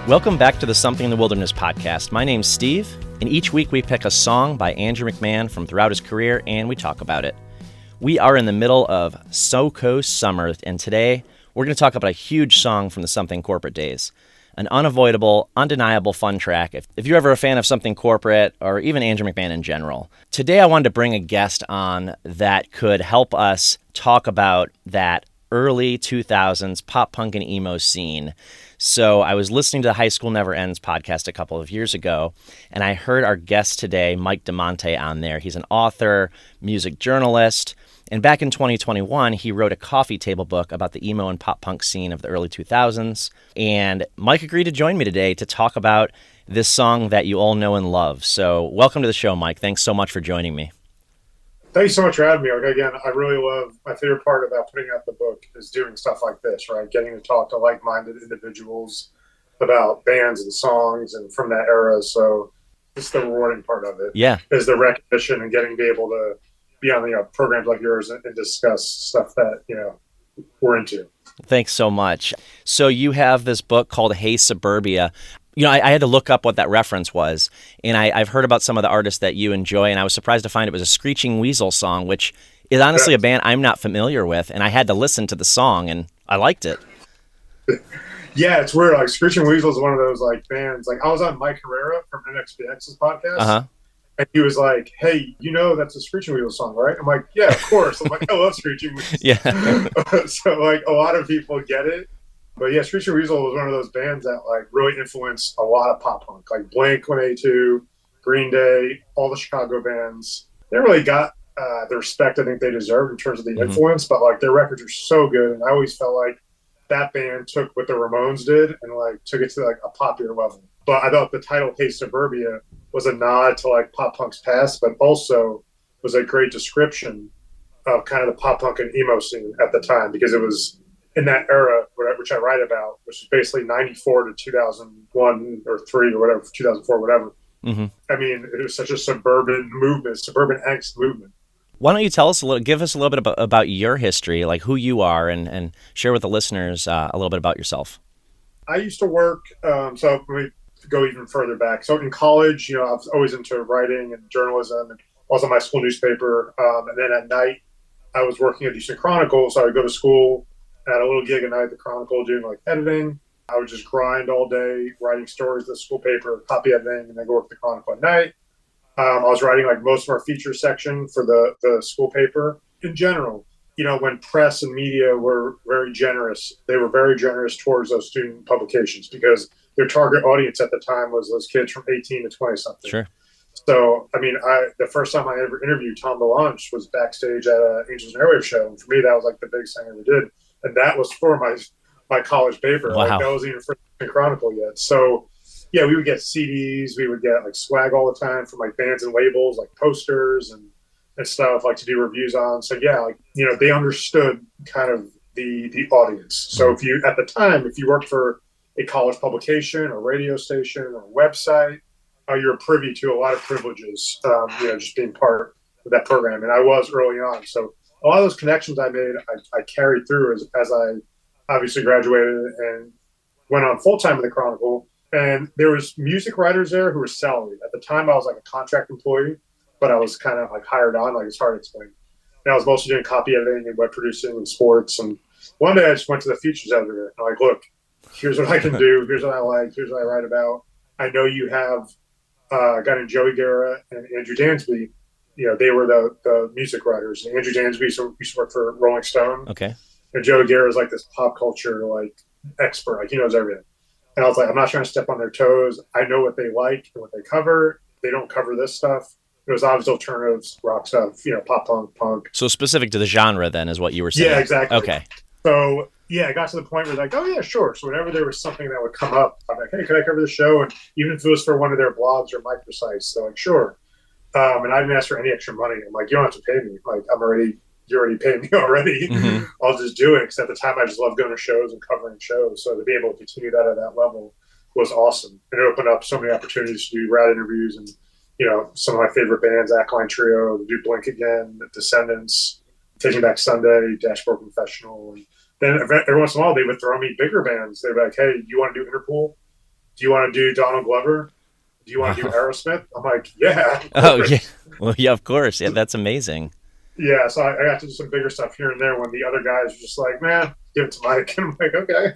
Welcome back to the Something in the Wilderness podcast. My name's Steve, and each week we pick a song by Andrew McMahon from throughout his career, and we talk about it. We are in the middle of SoCo summer, and today we're going to talk about a huge song from the Something Corporate days. An unavoidable, undeniable fun track if you're ever a fan of Something Corporate or even Andrew McMahon in general. Today I wanted to bring a guest on that could help us talk about that early 2000s pop punk and emo scene. So I was listening to the High School Never Ends podcast a couple of years ago, and I heard our guest today, Mike Damante, on there. He's an author, music journalist, and back in 2021, he wrote a coffee table book about the emo and pop punk scene of the early 2000s. And Mike agreed to join me today to talk about this song that you all know and love. So welcome to the show, Mike. Thanks so much for joining me. Thanks so much for having me. Again, I really love, my favorite part about putting out the book is doing stuff like this, right? Getting to talk to like-minded individuals about bands and songs and from that era. So it's the rewarding part of it. Yeah. Is the recognition and getting to be able to be on programs like yours and discuss stuff that, we're into. Thanks so much. So you have this book called Hey Suburbia. I had to look up what that reference was, and I've heard about some of the artists that you enjoy, and I was surprised to find it was a Screeching Weasel song, which is honestly a band I'm not familiar with, and I had to listen to the song, and I liked it. Yeah, it's weird. Like, Screeching Weasel is one of those bands. I was on Mike Herrera from NXPX's podcast, and he was like, "Hey, that's a Screeching Weasel song, right?" I'm like, "Yeah, of course." I'm like, "I love Screeching Weasel." Yeah. So a lot of people get it. But yeah, Screeching Weasel was one of those bands that really influenced a lot of pop punk, like Blink-182, Green Day, all the Chicago bands. They really got the respect I think they deserved in terms of the influence, but their records are so good, and I always felt like that band took what the Ramones did and took it to a popular level. But I thought the title "Hey Suburbia" was a nod to pop punk's past, but also was a great description of kind of the pop punk and emo scene at the time, because it was in that era, which I write about, which is basically 94 to 2001 or 3 or whatever, 2004, whatever. Mm-hmm. I mean, it was such a suburban movement, suburban angst movement. Why don't you give us a little bit about your history, like who you are, and share with the listeners a little bit about yourself. I used to work, so let me go even further back. So in college, I was always into writing and journalism, and also my school newspaper. And then at night, I was working at the Houston Chronicle, so I would go to school. I had a little gig at night at the Chronicle doing editing. I would just grind all day, writing stories to the school paper, copy editing, and then go work at the Chronicle at night. I was writing most of our feature section for the school paper. In general, when press and media were very generous, they were very generous towards those student publications because their target audience at the time was those kids from 18 to 20 something. Sure. So, the first time I ever interviewed Tom DeLonge was backstage at an Angels and Airwaves show. And for me, that was the biggest thing I ever did. And that was for my college paper. Wow. That wasn't even for the Chronicle yet. So, yeah, we would get CDs. We would get swag all the time from bands and labels, posters and stuff to do reviews on. So, yeah, they understood kind of the audience. So if you worked for a college publication or radio station or website, you're privy to a lot of privileges, just being part of that program. And I was early on. So a lot of those connections I made, I carried through as I obviously graduated and went on full-time in the Chronicle. And there was music writers there who were salaried. At the time, I was a contract employee, but I was kind of hired on. It's hard to explain. And I was mostly doing copy editing and web producing and sports. And one day I just went to the features editor and look, here's what I can do. Here's what I like. Here's what I write about. I know you have a guy named Joey Guerra and Andrew Dansby. They were the music writers. And Andrew Dansby used to work for Rolling Stone. Okay. And Joey Guerra is this pop culture expert. He knows everything. And I was I'm not trying to step on their toes. I know what they like and what they cover. They don't cover this stuff. It was obviously alternatives, rock stuff, pop punk. So specific to the genre then is what you were saying. Yeah, exactly. Okay. So yeah, I got to the point where oh yeah, sure. So whenever there was something that would come up, I'm hey, can I cover the show? And even if it was for one of their blogs or microsites, they're sure. And I didn't ask for any extra money. I'm you don't have to pay me. You already paid me already. Mm-hmm. I'll just do it. Because at the time, I just loved going to shows and covering shows. So to be able to continue that at that level was awesome. And it opened up so many opportunities to do rad interviews and, some of my favorite bands, Alkaline Trio, do Blink Again, Descendants, Taking Back Sunday, Dashboard Confessional. And then every once in a while, they would throw me bigger bands. They'd be hey, you want to do Interpol? do you want to do Donald Glover? Do you want to do Wow. Aerosmith? I'm like, yeah, of Oh yeah. course. Well, yeah, of course. Yeah, that's amazing. Yeah, so I got to do some bigger stuff here and there when the other guys were just like, man, give it to Mike. And I'm like, okay.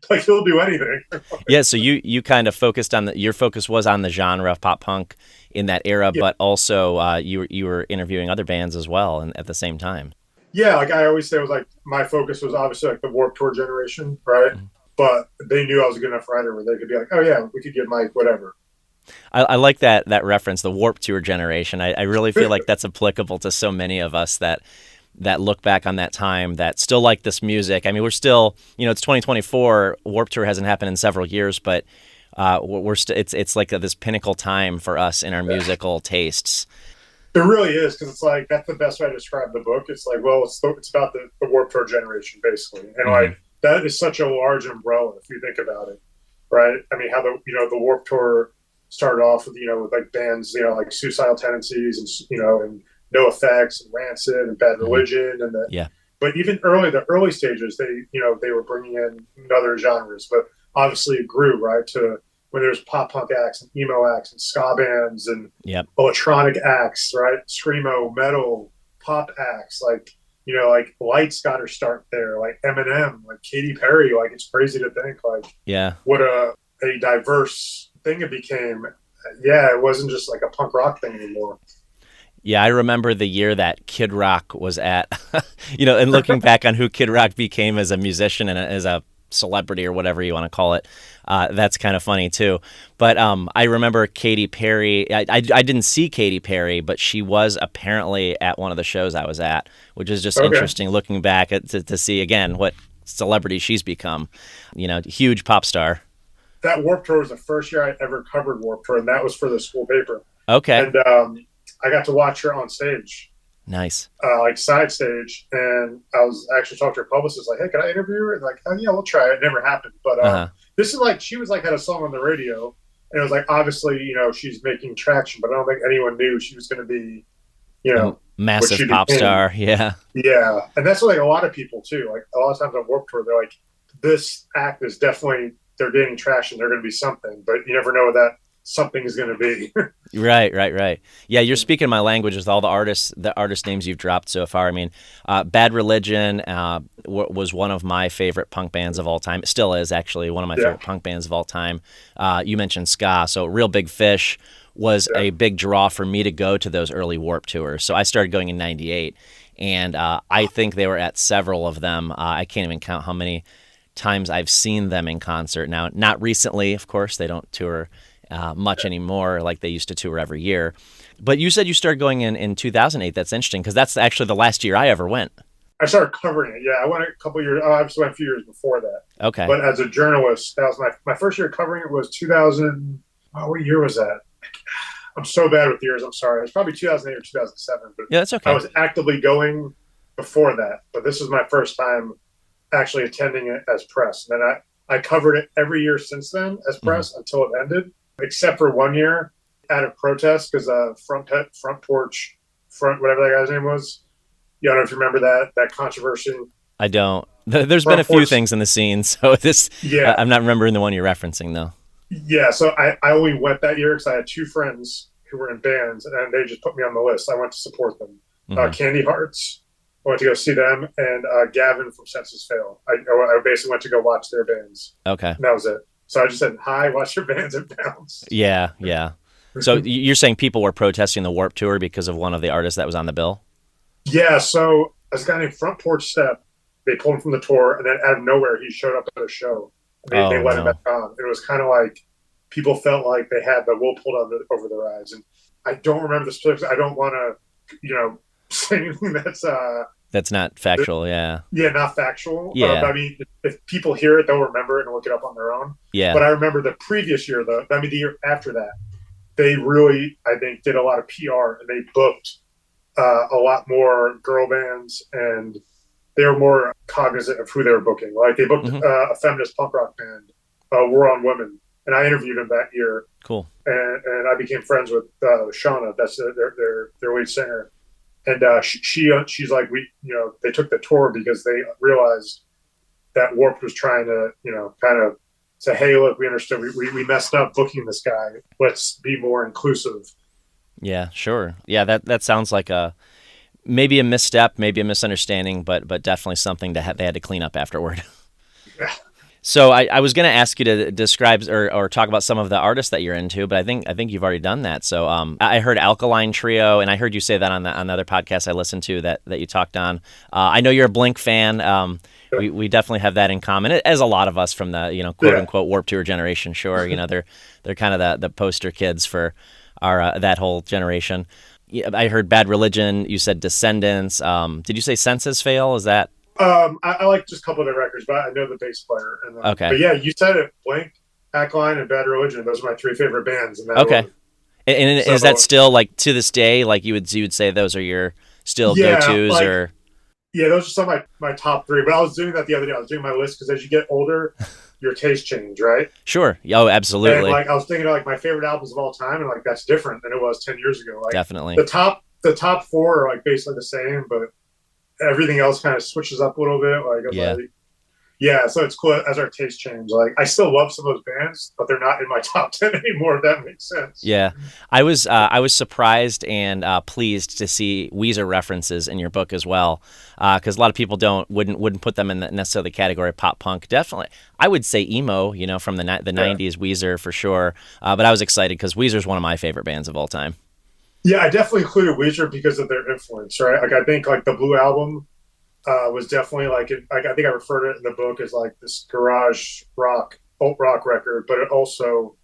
Like, he'll do anything. Yeah, so you kind of focused on your focus was on the genre of pop punk in that era, Yeah. but also you were interviewing other bands as well, and at the same time. Yeah, like I always say, it was like my focus was obviously like the Warped Tour generation, right? Mhm. But they knew I was a good enough writer where they could be like, oh, yeah, we could give Mike whatever. I like that reference, the Warp Tour generation. I really feel like that's applicable to so many of us that look back on that time that still like this music. I mean, we're still, it's 2024. Warp Tour hasn't happened in several years, but we're still. It's like this pinnacle time for us in our musical tastes. It really is because it's like that's the best way to describe the book. It's like, well, it's about the Warped Tour generation basically, and Hmm. like that is such a large umbrella if you think about it, right? I mean, how the Warped Tour started off with with like bands like Suicidal Tendencies and and No Effects and Rancid and Bad Hmm. Religion and the Yeah. but even the early stages they were bringing in other genres, but obviously it grew right to when there's pop punk acts and emo acts and ska bands and Yep. electronic acts, right? Screamo, metal, pop acts, like Lights got her start there, like Eminem, like Katy Perry. Like it's crazy to think like Yeah. what a diverse thing it became. Yeah, it wasn't just like a punk rock thing anymore. Yeah, I remember the year that Kid Rock was at, and looking back on who Kid Rock became as a musician and as a celebrity or whatever you want to call it, that's kind of funny too. But I remember Katy Perry. I didn't see Katy Perry, but she was apparently at one of the shows I was at, which is just Okay. interesting looking back to see again what celebrity she's become. Huge pop star. That Warped Tour was the first year I ever covered Warped Tour, and that was for the school paper. Okay, And I got to watch her on stage, nice. like side stage, and I was actually talking to her publicist, like, "Hey, can I interview her?" And like, "Oh yeah, we'll try." It never happened, but Uh huh. this is like she was like had a song on the radio, and it was like obviously she's making traction, but I don't think anyone knew she was going to be you A know what massive she pop became. star. Yeah. Yeah, and that's what, like a lot of people too. Like a lot of times on Warped Tour, they're like, "This act is definitely they're gaining traction. They're going to be something," but you never know what that something is going to be. Right, right, right. Yeah, you're speaking my language with all the artist names you've dropped so far. I mean, Bad Religion was one of my favorite punk bands of all time. It still is actually one of my Yeah, favorite punk bands of all time. You mentioned ska, so Real Big Fish was yeah. a big draw for me to go to those early Warp tours. So I started going in '98, and I think they were at several of them. I can't even count how many times I've seen them in concert. Now, not recently, of course, they don't tour much anymore like they used to tour every year. But you said you started going in 2008. That's interesting because that's actually the last year I ever went. I started covering it. Yeah, I went a couple years. Oh, I just went a few years before that. Okay. But as a journalist, that was my first year covering it was 2000. Oh, what year was that? I'm so bad with years. I'm sorry. It was probably 2008 or 2007. But Yeah, that's I okay. was actively going before that. But this was my first time actually attending it as press. And then I covered it every year since then as Hmm. press until it ended, except for one year out of protest because front porch, front whatever that guy's name was. You don't know if you remember that controversy. I don't. There's been a Front few porch, things in the scene, so this yeah, I'm not remembering the one you're referencing though. yeah. So I only went that year because I had two friends who were in bands, and they just put me on the list. I went to support them. Hmm. Candy Hearts, I went to go see them, and Gavin from Census Fail. I basically went to go watch their bands, Okay. and that was it. So I just said hi, watch your bands, and bounced. Yeah, yeah. So you're saying people were protesting the Warp Tour because of one of the artists that was on the bill? Yeah. So this guy named Front Porch Step, they pulled him from the tour, and then out of nowhere, he showed up at a show. They Oh let him back no. on. It was kind of like people felt like they had the wool pulled over their eyes, and I don't remember the specifics. I don't want to, say anything that's That's not factual. Yeah. yeah, not factual. Yeah. But I mean, if people hear it, they'll remember it and look it up on their own. Yeah. But I remember the previous year, though. I mean, the year after that, they really, I think, did a lot of PR and they booked a lot more girl bands and they were more cognizant of who they were booking. Like they booked Hmm. a feminist punk rock band, War on Women, and I interviewed them that year, Cool. and I became friends with Shauna. That's their lead singer, and she's like they took the tour because they realized that Warped was trying to kind of say, hey, look, we understood we messed up booking this guy. Let's be more inclusive. Yeah, sure. Yeah, that sounds like maybe a misstep, maybe a misunderstanding, but definitely something that they had to clean up afterward. Yeah. So I was going to ask you to describe or talk about some of the artists that you're into, but I think you've already done that. So I heard Alkaline Trio, and I heard you say that on the other podcast I listened to that you talked on. I know you're a Blink fan. We definitely have that in common, as a lot of us from the quote unquote Warped Tour generation. Sure, they're kind of the poster kids for our that whole generation. Yeah, I heard Bad Religion. You said Descendants. Did you say Senses Fail? Is that? I like just a couple of their records, but I know the bass player. Okay. But yeah, you said it. Blink, Alkaline, and Bad Religion. Those are my three favorite bands. In that okay. order. And is that still like to this day? Like you would say those are your still go-tos or? Yeah, those are some of my top three. But I was doing that the other day. I was doing my list because as you get older, your taste change, right? Sure. Oh, absolutely. And I was thinking of my favorite albums of all time, and that's different than it was 10 years ago. Definitely. The top four are basically the same, but everything else kind of switches up a little bit. So it's cool as our taste change. I still love some of those bands, but they're not in my top 10 anymore, if that makes sense. Yeah. I was surprised and pleased to see Weezer references in your book as well, because a lot of people wouldn't put them in necessarily the category of pop punk. Definitely, I would say emo, from the 90s, Weezer for sure. But I was excited because Weezer's one of my favorite bands of all time. Yeah, I definitely included Weezer because of their influence, right? I think the Blue Album was definitely I think I referred to it in the book as this garage rock, alt rock record, but it also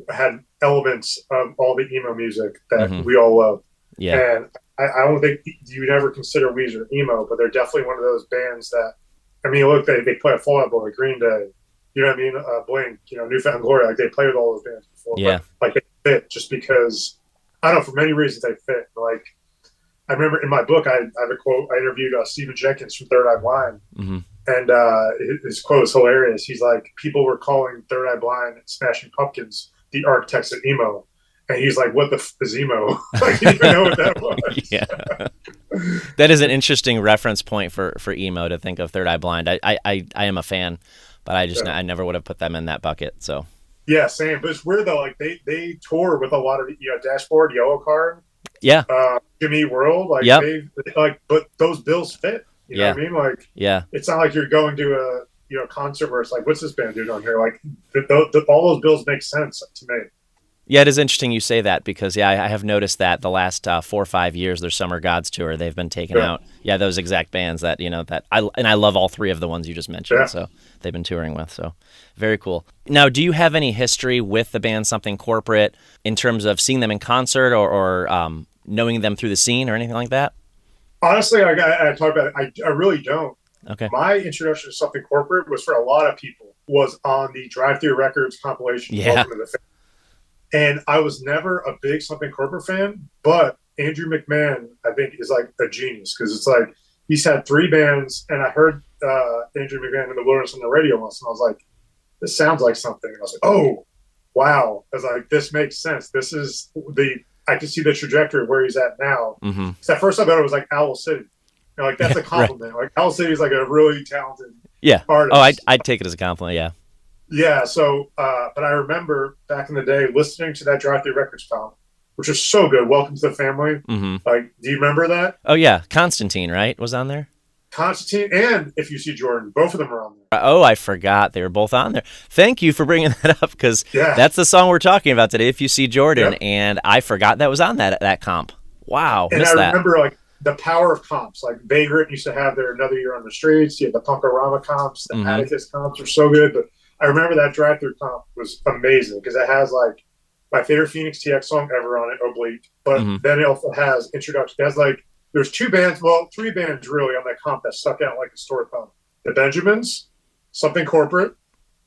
had elements of all the emo music that we all love. Yeah. And I don't think you would ever consider Weezer emo, but they're definitely one of those bands that, look, they play a Fall Out Boy, Green Day, you know what I mean? Blink, New Found Glory, they played with all those bands before. Yeah. But they fit just because, I don't know, for many reasons they fit. I remember in my book, I have a quote. I interviewed Stephen Jenkins from Third Eye Blind, and his quote is hilarious. He's like, people were calling Third Eye Blind and Smashing Pumpkins the architects of emo. And he's like, what the f is emo? He didn't even know what that was. Yeah. That is an interesting reference point for emo to think of Third Eye Blind. I am a fan, but I never would have put them in that bucket. So. Yeah, same. But it's weird though. They tour with a lot of Dashboard, Yellow Card. Yeah. Jimmy World. But those bills fit. You know what I mean? Yeah. It's not like you're going to a concert where it's what's this band doing on here? All those bills make sense to me. Yeah, it is interesting you say that because I have noticed that the last 4 or 5 years, their Summer Gods tour, they've been taking out. Yeah, those exact bands that I love all three of the ones you just mentioned. Yeah. So they've been touring with. So very cool. Now, do you have any history with the band Something Corporate in terms of seeing them in concert or knowing them through the scene or anything like that? Honestly, I talk about it. I really don't. Okay. My introduction to Something Corporate was for a lot of people was on the Drive Thru Records compilation. Yeah. Welcome to the Family. And I was never a big Something Corporate fan, but Andrew McMahon, I think, is a genius because it's he's had 3 bands, and I heard Andrew McMahon in the Wilderness on the radio once, and I was like, this sounds like something. And I was like, oh, wow. I was like, this makes sense. This is I can see the trajectory of where he's at now. Mm-hmm. So at first I thought it was Owl City. That's a compliment. Right. Owl City is a really talented artist. Oh, I'd take it as a compliment, yeah. Yeah, so, but I remember back in the day listening to that Drive Thru Records comp, which is so good. Welcome to the Family. Mm-hmm. Do you remember that? Oh, yeah. Constantine, right, was on there? Constantine and If You See Jordan, both of them are on there. Oh, I forgot. They were both on there. Thank you for bringing that up because that's the song we're talking about today, If You See Jordan, and I forgot that was on that comp. Wow, and missed I remember, the power of comps. Vagrant used to have their Another Year on the Streets. You had the Punkorama comps. The Atticus comps were so good, but I remember that Drive Thru comp was amazing because it has my favorite Phoenix TX song ever on it, Oblique. But then it also has introduction. It has there's 2 bands, 3 bands really on that comp that stuck out like a sore thumb. The Benjamins, Something Corporate,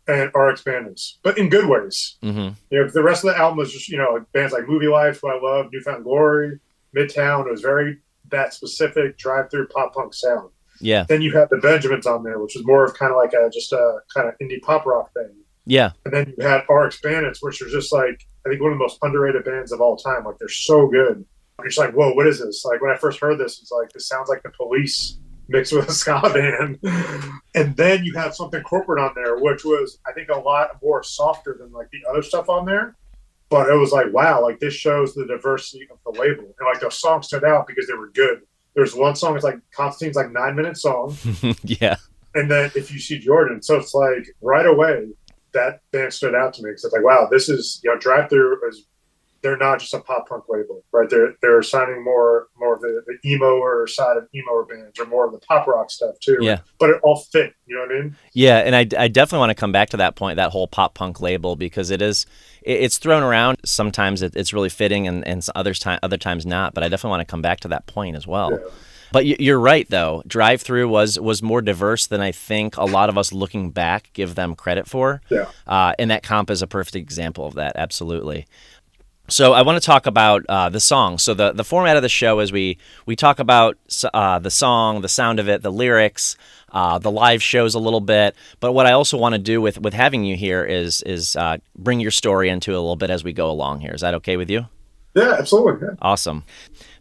and RX Bandits, but in good ways. Mm-hmm. The rest of the album was just bands like Movie Life, who I love, New Found Glory, Midtown. It was very that specific Drive Thru pop punk sound. Yeah. Then you had the Benjamins on there, which was more of kind of just a kind of indie pop rock thing. Yeah. And then you had RX Bandits, which are just I think one of the most underrated bands of all time. They're so good. You're just whoa, what is this? When I first heard this, it's this sounds like the Police mixed with a ska band. And then you have something corporate on there, which was, I think, a lot more softer than like the other stuff on there. But it was like, wow, like this shows the diversity of the label. And like those songs stood out because they were good. There's one song, it's like Constantine's like 9-minute song. Yeah. And then If You See Jordan. So it's like right away that band stood out to me because it's like, wow, this is, Drive Through is, they're not just a pop punk label, right? They're signing more of the emo or side of emo bands or more of the pop rock stuff too. Yeah. But it all fit, you know what I mean? Yeah, and I definitely want to come back to that point, that whole pop punk label, because it's thrown around. Sometimes it's really fitting, and other times not. But I definitely want to come back to that point as well. Yeah. But you're right, though. Drive Through was more diverse than I think a lot of us looking back give them credit for. Yeah. And that comp is a perfect example of that. Absolutely. So I want to talk about the song. So the format of the show is we talk about the song, the sound of it, the lyrics, the live shows a little bit. But what I also want to do with having you here is bring your story into it a little bit as we go along here. Is that okay with you? Yeah, absolutely. Yeah. Awesome.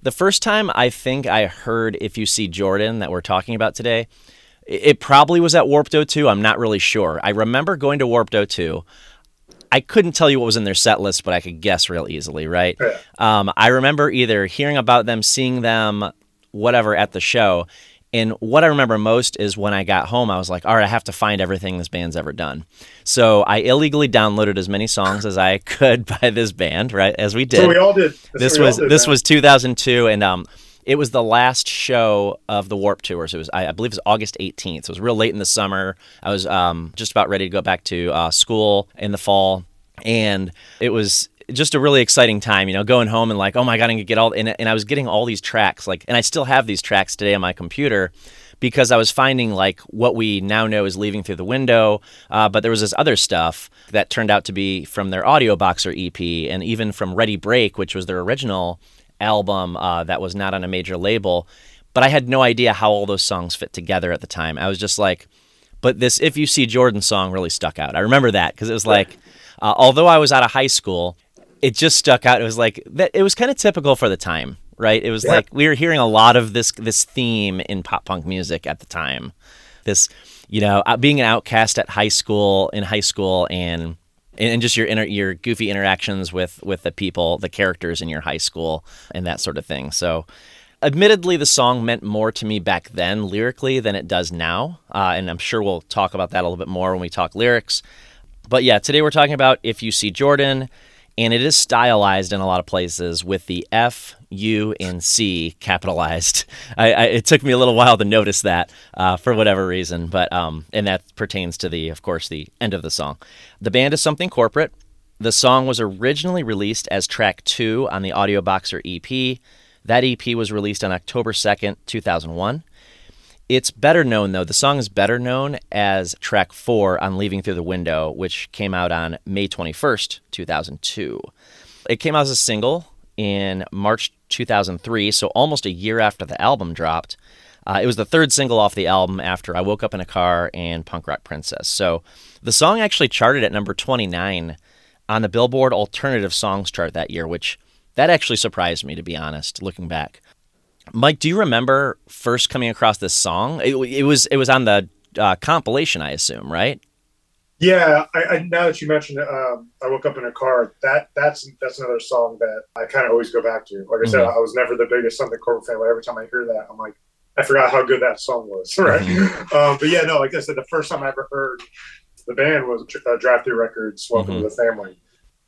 The first time I think I heard If You See Jordan that we're talking about today, it probably was at Warped O2. I'm not really sure. I remember going to Warped O2. I couldn't tell you what was in their set list, but I could guess real easily, right? Yeah. I remember either hearing about them, seeing them, whatever, at the show. And what I remember most is when I got home, I was like, all right, I have to find everything this band's ever done. So I illegally downloaded as many songs as I could by this band, right, as we did. So we all did. This was 2002, and it was the last show of the Warped Tour. So it was, I believe it was August 18th. So it was real late in the summer. I was just about ready to go back to school in the fall. And it was just a really exciting time, going home and like, oh my God, I can get all, and I was getting all these tracks, like, and I still have these tracks today on my computer because I was finding like what we now know is Leaving Through the Window, but there was this other stuff that turned out to be from their Audio Boxer EP and even from Ready Break, which was their original album that was not on a major label. But I had no idea how all those songs fit together at the time. I was just like, but this If You See Jordan song really stuck out. I remember that because it was like, although I was out of high school, it just stuck out. It was like that. It was kind of typical for the time, right? It was like we were hearing a lot of this theme in pop punk music at the time. This, being an outcast in high school, and just your goofy interactions with the people, the characters in your high school, and that sort of thing. So, admittedly, the song meant more to me back then lyrically than it does now, and I'm sure we'll talk about that a little bit more when we talk lyrics. But yeah, today we're talking about If You See Jordan, and it is stylized in a lot of places with the F, U, and C capitalized. It took me a little while to notice that for whatever reason, but and that pertains to of course, the end of the song. The band is Something Corporate. The song was originally released as track 2 on the Audio Boxer EP. That EP was released on October 2nd, 2001. It's better known, though. The song is better known as track 4 on Leaving Through the Window, which came out on May 21st, 2002. It came out as a single in March 2003, so almost a year after the album dropped. It was the third single off the album after I Woke Up in a Car and Punk Rock Princess. So the song actually charted at number 29 on the Billboard Alternative Songs chart that year, which that actually surprised me, to be honest, looking back. Mike, do you remember first coming across this song? It was on the compilation, I assume, right? Yeah, I now that you mentioned it, I Woke Up in a Car. That's another song that I kind of always go back to. Like I said, I was never the biggest Something Corporate fan, but every time I hear that, I'm like, I forgot how good that song was, right? But yeah, no, like I said, the first time I ever heard the band was Drive Through Records, Welcome to the Family.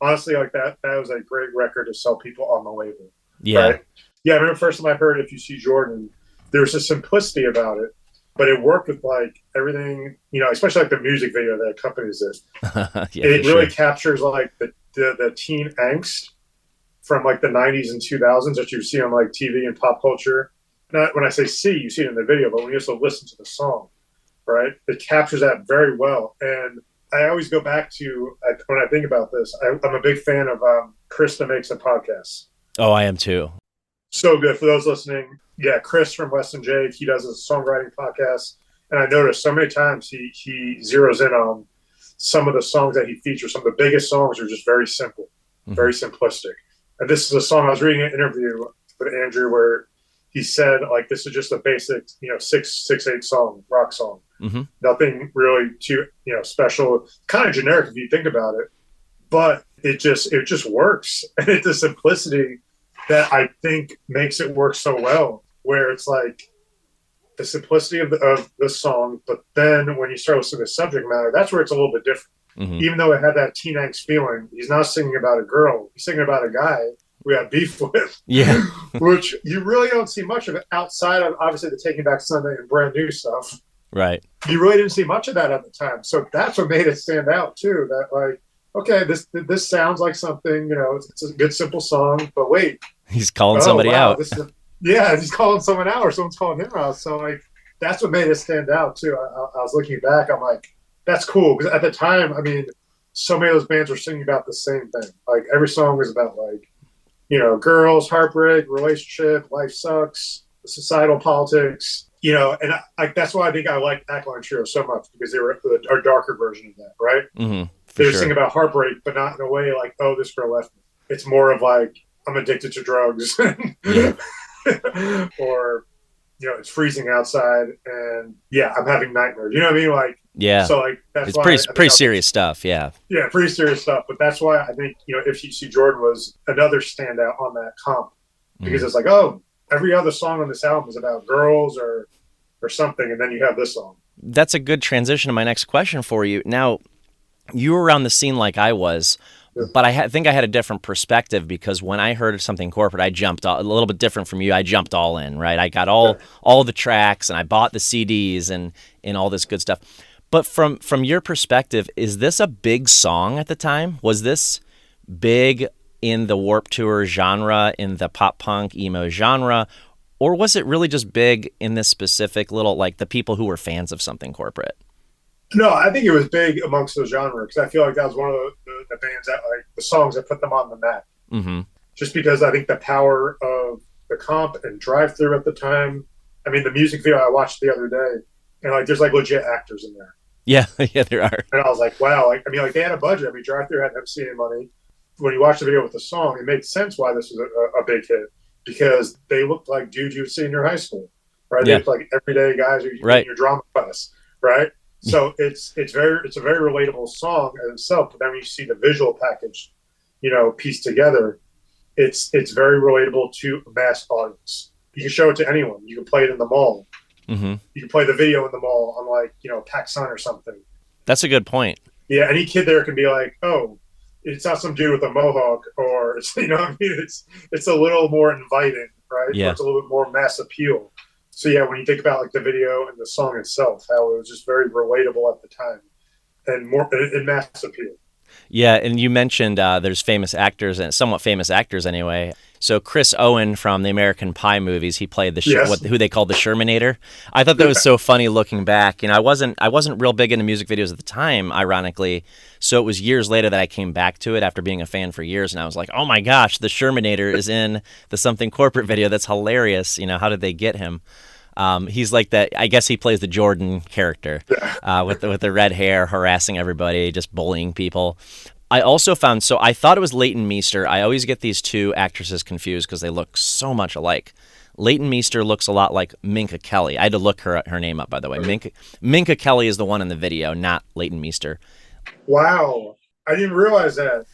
Honestly, like that was a great record to sell people on the label. Yeah. Right? Yeah, I remember the first time I heard If You See Jordan, there was a simplicity about it, but it worked with like everything, especially like the music video that accompanies it. Yeah, it really captures like the teen angst from like the 90s and 2000s that you see on like TV and pop culture. Not when I say see, you see it in the video, but when you also listen to the song, right? It captures that very well. And I always go back to, when I think about this, I'm a big fan of Chris that Makes a Podcast. Oh, I am too. So good. For those listening, yeah, Chris from Wes and Jake, he does a songwriting podcast. And I noticed so many times he zeroes in on some of the songs that he features. Some of the biggest songs are just very simple, very simplistic. And this is a song, I was reading an interview with Andrew where he said like this is just a basic 6/8 song, rock song. Mm-hmm. Nothing really too special, kind of generic if you think about it, but it just works, and it's the simplicity that I think makes it work so well. Where it's like the simplicity of the song, but then when you start listening to the subject matter, that's where it's a little bit different. Mm-hmm. Even though it had that teen angst feeling, he's not singing about a girl. He's singing about a guy we have beef with. Yeah. Which you really don't see much of it outside of obviously the Taking Back Sunday and Brand New stuff. Right. You really didn't see much of that at the time. So that's what made it stand out too. That like, okay, this sounds like something, it's a good simple song, but wait. He's calling somebody out. He's calling someone out or someone's calling him out. So like that's what made it stand out too. I was looking back, I'm like, that's cool. Because at the time, I mean, so many of those bands were singing about the same thing. Like every song was about like, girls, heartbreak, relationship, life sucks, societal politics, and that's why I think I like Alkaline Trio so much, because they were a darker version of that, right? Mm-hmm, they were singing about heartbreak, but not in a way like, oh, this girl left me. It's more of like, I'm addicted to drugs. Or, it's freezing outside and I'm having nightmares. You know what I mean? Like, yeah. So like, that's it's why pretty serious stuff. Yeah. Yeah. Pretty serious stuff. But that's why I think, If You See Jordan was another standout on that comp, because it's like, oh, every other song on this album is about girls or something. And then you have this song. That's a good transition to my next question for you. Now, you were around the scene like I was, but I think I had a different perspective, because when I heard something corporate, I jumped a little bit different from you. I jumped all in, right? I got all the tracks, and I bought the CDs and all this good stuff. But from your perspective, is this a big song at the time? Was this big in the Warped Tour genre, in the pop punk emo genre, or was it really just big in this specific little, like, the people who were fans of something corporate? No, I think it was big amongst those genres, because I feel like that was one of the bands that, like, the songs that put them on the map. Mm-hmm. Just because I think the power of the comp and Drive Thru at the time. I mean, the music video I watched the other day, and like, there's like legit actors in there. Yeah, yeah, there are. And I was like, wow. Like, I mean, like, they had a budget. I mean, Drive Thru had MC money. When you watch the video with the song, it made sense why this was a big hit, because they looked like dudes you would see in your high school, right? They looked like everyday guys in your drama class, right? So it's a very relatable song in itself. But then when you see the visual package, pieced together, it's very relatable to a mass audience. You can show it to anyone. You can play it in the mall. Mm-hmm. You can play the video in the mall on like PacSun or something. That's a good point. Yeah, any kid there can be like, oh, it's not some dude with a mohawk, or it's what I mean. It's a little more inviting, right? Yeah. Or it's a little bit more mass appeal. So yeah, when you think about like the video and the song itself, how it was just very relatable at the time, and more in mass appeal. Yeah, and you mentioned there's famous actors, and somewhat famous actors anyway. So Chris Owen from the American Pie movies, he played who they called the Shermanator. I thought that was so funny looking back. I wasn't real big into music videos at the time, ironically. So it was years later that I came back to it after being a fan for years, and I was like, oh my gosh, the Shermanator is in the Something Corporate video. That's hilarious. How did they get him? He's like that. I guess he plays the Jordan character with the red hair, harassing everybody, just bullying people. I also found, so I thought it was Leighton Meester. I always get these two actresses confused because they look so much alike. Leighton Meester looks a lot like Minka Kelly. I had to look her name up, by the way. Minka Kelly is the one in the video, not Leighton Meester. Wow, I didn't realize that.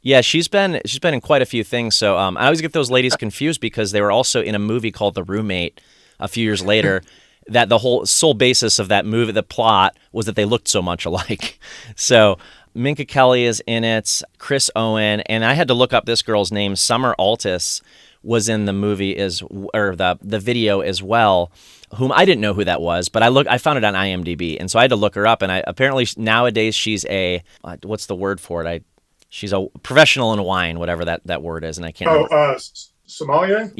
Yeah, she's been in quite a few things. So I always get those ladies confused because they were also in a movie called The Roommate a few years later. That the whole sole basis of that movie, the plot, was that they looked so much alike. So Minka Kelly is in it, Chris Owen, and I had to look up this girl's name. Summer Altus was in the movie the video as well, whom I didn't know who that was, but I found it on IMDb, and so I had to look her up. And apparently nowadays she's a what's the word for it? She's a professional in wine, whatever that word is, and I can't. remember. Somalia?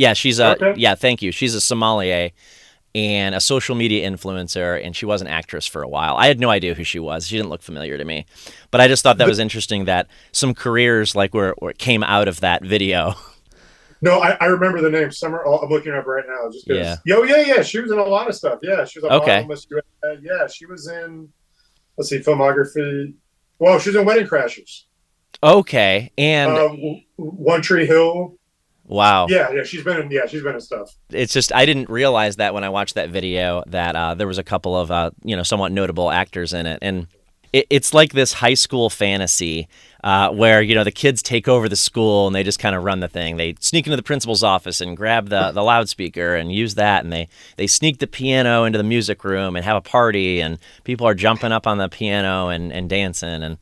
Yeah, thank you. She's a sommelier and a social media influencer, and she was an actress for a while. I had no idea who she was. She didn't look familiar to me. But I just thought that was interesting that some careers came out of that video. No, I remember the name. Summer, I'm looking it up right now. Just yeah. She was in a lot of stuff. Yeah, she was on Miss USA. Yeah, she was in, let's see, filmography. Well, she was in Wedding Crashers. Okay, and One Tree Hill. Wow. Yeah, she's been in stuff. It's just I didn't realize that when I watched that video that there was a couple of somewhat notable actors in it, and it's like this high school fantasy where the kids take over the school and they just kind of run the thing. They sneak into the principal's office and grab the loudspeaker and use that, and they sneak the piano into the music room and have a party, and people are jumping up on the piano and dancing and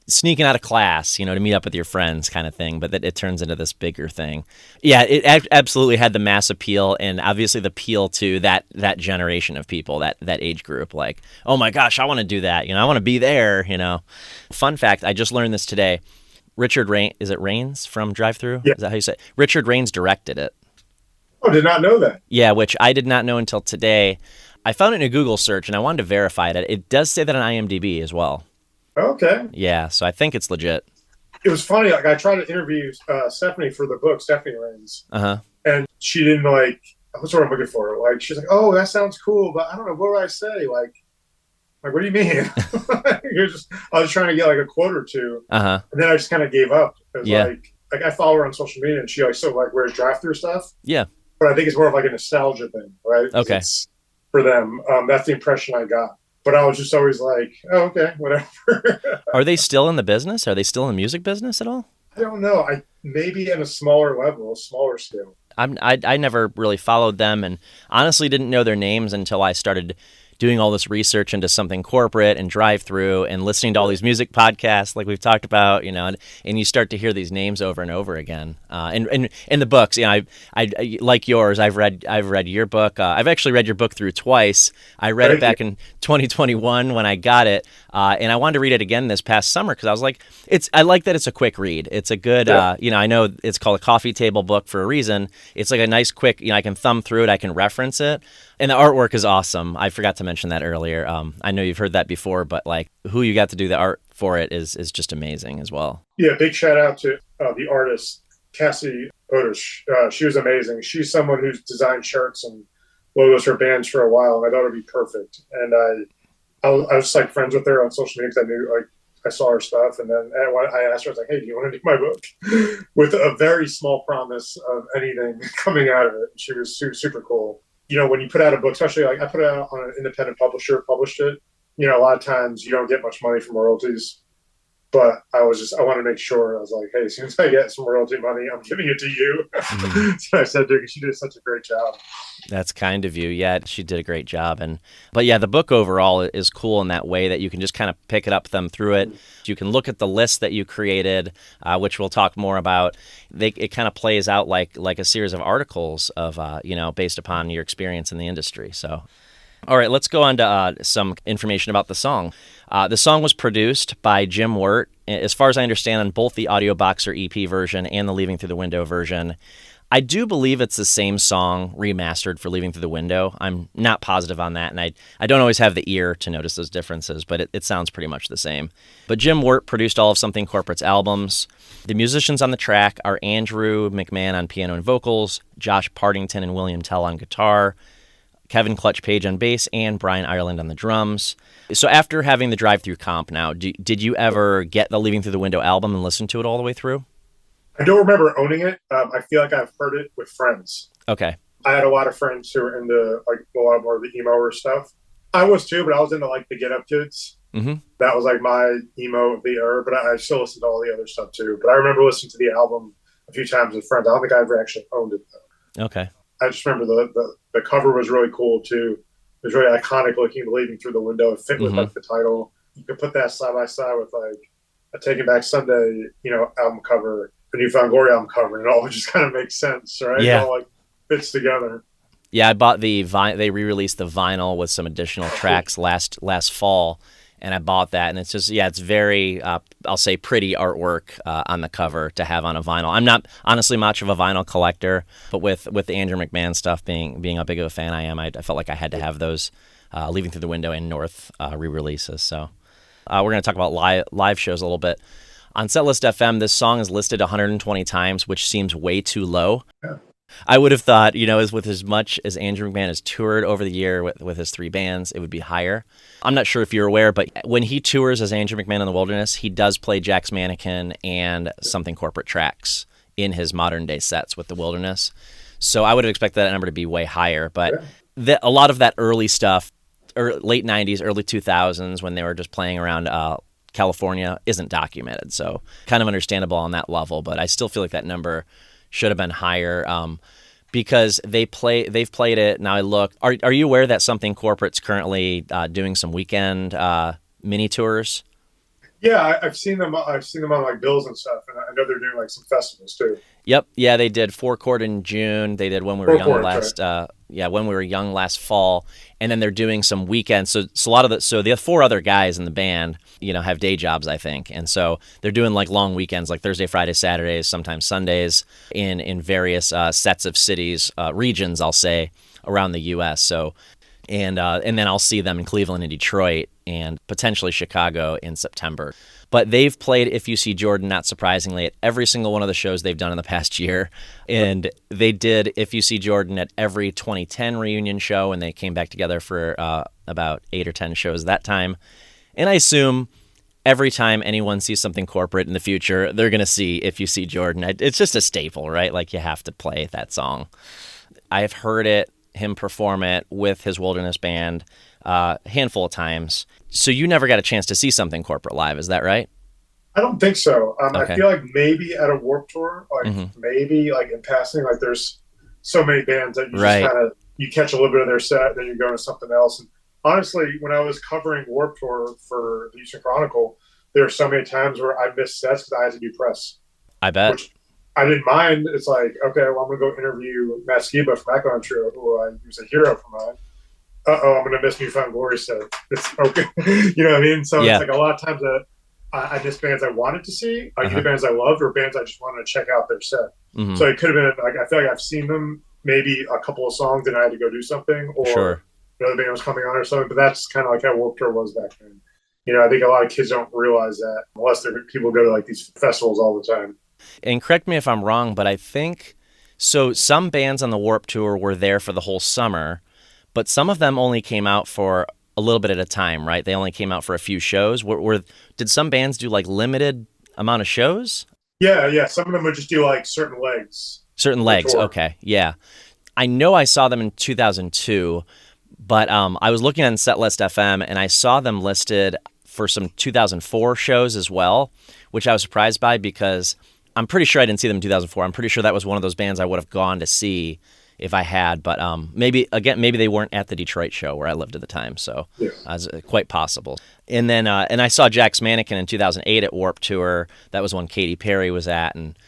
sneaking out of class, to meet up with your friends kind of thing, but that it turns into this bigger thing. Yeah, it absolutely had the mass appeal and obviously the appeal to that generation of people, that age group. Like, oh my gosh, I want to do that. I want to be there, Fun fact, I just learned this today. Is it Rains from Drive Thru? Yeah. Is that how you say it? Richard Rains directed it. Oh, did not know that. Yeah, which I did not know until today. I found it in a Google search and I wanted to verify it. It does say that on IMDb as well. Okay. Yeah, so I think it's legit. It was funny. Like I tried to interview Stephanie for the book, Stephanie Rains, and she didn't what's what I'm looking for. Like she's like, "Oh, that sounds cool, but I don't know what would I say." Like what do you mean? I was trying to get like a quote or two, and then I just kind of gave up. It was like I follow her on social media, and she still wears Drive Thru stuff. Yeah, but I think it's more of like a nostalgia thing, right? Okay, it's, for them, that's the impression I got. But I was just always like, oh, okay, whatever. Are they still in the business? Are they still in the music business at all? I don't know. Maybe at a smaller level, a smaller scale. I never really followed them and honestly didn't know their names until I started doing all this research into something corporate and Drive Thru and listening to all these music podcasts like we've talked about, and you start to hear these names over and over again. And in the books, I like yours. I've read your book. I've actually read your book through twice. I read it back in 2021 when I got it, and I wanted to read it again this past summer because I was like, I like that it's a quick read. It's a good, I know it's called a coffee table book for a reason. It's like a nice quick, I can thumb through it, I can reference it. And the artwork is awesome. I forgot to mention that earlier. I know you've heard that before, but who you got to do the art for it is just amazing as well. Yeah, big shout out to the artist, Cassie Otish. She was amazing. She's someone who's designed shirts and logos for bands for a while, and I thought it'd be perfect. And I was friends with her on social media because I knew I saw her stuff. And then I asked her, I was like, hey, do you want to do my book? With a very small promise of anything coming out of it. She was super cool. When you put out a book, especially I put it out on an independent publisher, published it, a lot of times you don't get much money from royalties. But I want to make sure. I was like, hey, as soon as I get some royalty money, I'm giving it to you. Mm-hmm. So I said to her, she did such a great job. That's kind of you. Yeah, she did a great job. But yeah, the book overall is cool in that way that you can just kind of pick it up, thumb through it. You can look at the list that you created, which we'll talk more about. It kind of plays out like a series of articles of, based upon your experience in the industry. So, all right, let's go on to some information about the song. The song was produced by Jim Wirt, as far as I understand, on both the Audio Boxer EP version and the Leaving Through the Window version. I do believe it's the same song remastered for Leaving Through the Window. I'm not positive on that, and I don't always have the ear to notice those differences, but it sounds pretty much the same. But Jim Wirt produced all of Something Corporate's albums. The musicians on the track are Andrew McMahon on piano and vocals, Josh Partington and William Tell on guitar, Kevin Clutch Page on bass, and Brian Ireland on the drums. So after having the Drive Thru comp now, did you ever get the Leaving Through the Window album and listen to it all the way through? I don't remember owning it. I feel like I've heard it with friends. Okay. I had a lot of friends who were into a lot more of the emo stuff. I was too, but I was into the Get Up Kids. Mm-hmm. That was my emo of the era, but I still listened to all the other stuff too. But I remember listening to the album a few times with friends. I don't think I ever actually owned it though. Okay. I just remember the cover was really cool too. It was really iconic looking, Leaving Through the Window. It fit with the title. You could put that side by side with a Taking Back Sunday, album cover, the New Found Glory album cover, and it all just kind of makes sense, right? Yeah. It all fits together. Yeah, I bought the they re-released the vinyl with some additional tracks last fall, and I bought that, and it's just it's very I'll say pretty artwork on the cover to have on a vinyl. I'm not honestly much of a vinyl collector, but with the Andrew McMahon stuff being how big of a fan I am, I felt like I had to have those Leaving Through the Window and North re-releases. So we're going to talk about live shows a little bit. On Setlist FM, this song is listed 120 times, which seems way too low. Yeah. I would have thought, with as much as Andrew McMahon has toured over the year with his 3 bands, it would be higher. I'm not sure if you're aware, but when he tours as Andrew McMahon in the Wilderness, he does play Jack's Mannequin and Something Corporate tracks in his modern day sets with the Wilderness. So I would have expected that number to be way higher. But a lot of that early stuff, or late 90s, early 2000s, when they were just playing around California, isn't documented. So kind of understandable on that level. But I still feel like that number should have been higher. Because they've played it. Now I look. Are you aware that Something Corporate's currently doing some weekend mini tours? Yeah, I've seen them. I've seen them on like bills and stuff, and I know they're doing like some festivals too. Yep. Yeah, they did Four Chord in June. They did When We Were Young last. When We Were Young last fall, and then they're doing some weekends. So a lot of the 4 other guys in the band, have day jobs, I think, and so they're doing like long weekends, like Thursday, Friday, Saturdays, sometimes Sundays, in various sets of cities, regions, I'll say, around the U.S. So. And then I'll see them in Cleveland and Detroit and potentially Chicago in September. But they've played If You See Jordan, not surprisingly, at every single one of the shows they've done in the past year. And they did If You See Jordan at every 2010 reunion show, and they came back together for about 8 or 10 shows that time. And I assume every time anyone sees Something Corporate in the future, they're going to see If You See Jordan. It's just a staple, right? Like, you have to play that song. I've heard him perform it with his Wilderness band a handful of times. So you never got a chance to see Something Corporate live, is that right? I don't think so. Okay. I feel like maybe at a Warped Tour, like maybe like in passing, like there's so many bands that you just kind of, you catch a little bit of their set, then you go to something else. And honestly, when I was covering Warped Tour for the Eastern Chronicle, there were so many times where I missed sets because I had to do press. I bet. Which I didn't mind. It's like, okay, well, I'm going to go interview Matt Skiba from Ackland Trio, who was a hero for mine. I'm going to miss New Found Glory set. It's okay. You know what I mean? So it's like a lot of times that I miss bands I wanted to see, like either bands I loved or bands I just wanted to check out their set. So it could have been, like, I feel like I've seen them maybe a couple of songs and I had to go do something, or another band was coming on or something, but that's kind of like how Warped Tour was back then. I think a lot of kids don't realize that unless people go to like these festivals all the time. And correct me if I'm wrong, but I think so. Some bands on the Warped Tour were there for the whole summer, but some of them only came out for a little bit at a time, right? They only came out for a few shows. Did some bands do like limited amount of shows? Yeah. Some of them would just do like certain legs. Certain legs, okay, yeah. I know I saw them in 2002, but I was looking on Setlist FM and I saw them listed for some 2004 shows as well, which I was surprised by because I'm pretty sure I didn't see them in 2004. I'm pretty sure that was one of those bands I would have gone to see if I had, but maybe they weren't at the Detroit show where I lived at the time, so it's quite possible. And then and I saw Jack's Mannequin in 2008 at Warped Tour. That was when Katy Perry was at, and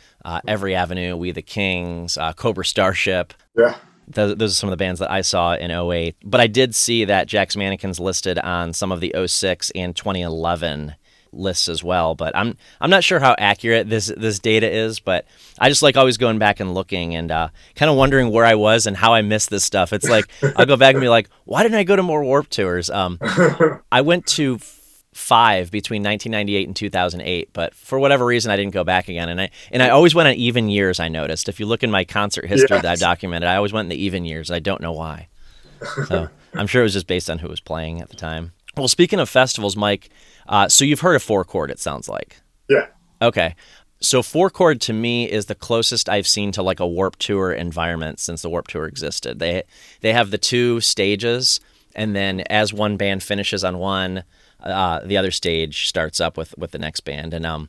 Every Avenue, We the Kings, Cobra Starship. Yeah. Those are some of the bands that I saw in 2008. But I did see that Jack's Mannequin's listed on some of the 2006 and 2011 lists as well, but I'm not sure how accurate this data is, but I just like always going back and looking and kind of wondering where I was and how I missed this stuff. It's like I'll go back and be like, why didn't I go to more Warped Tours? I went to 5 between 1998 and 2008, but for whatever reason I didn't go back again, and I always went on even years. I noticed if you look in my concert history that I've documented, I always went in the even years. I don't know why, so I'm sure it was just based on who was playing at the time. Well, speaking of festivals, Mike, so you've heard of Four Chord, it sounds like. Yeah. Okay. So Four Chord to me is the closest I've seen to like a Warped Tour environment since the Warped Tour existed. They have the 2 stages, and then as one band finishes on one, the other stage starts up with the next band. And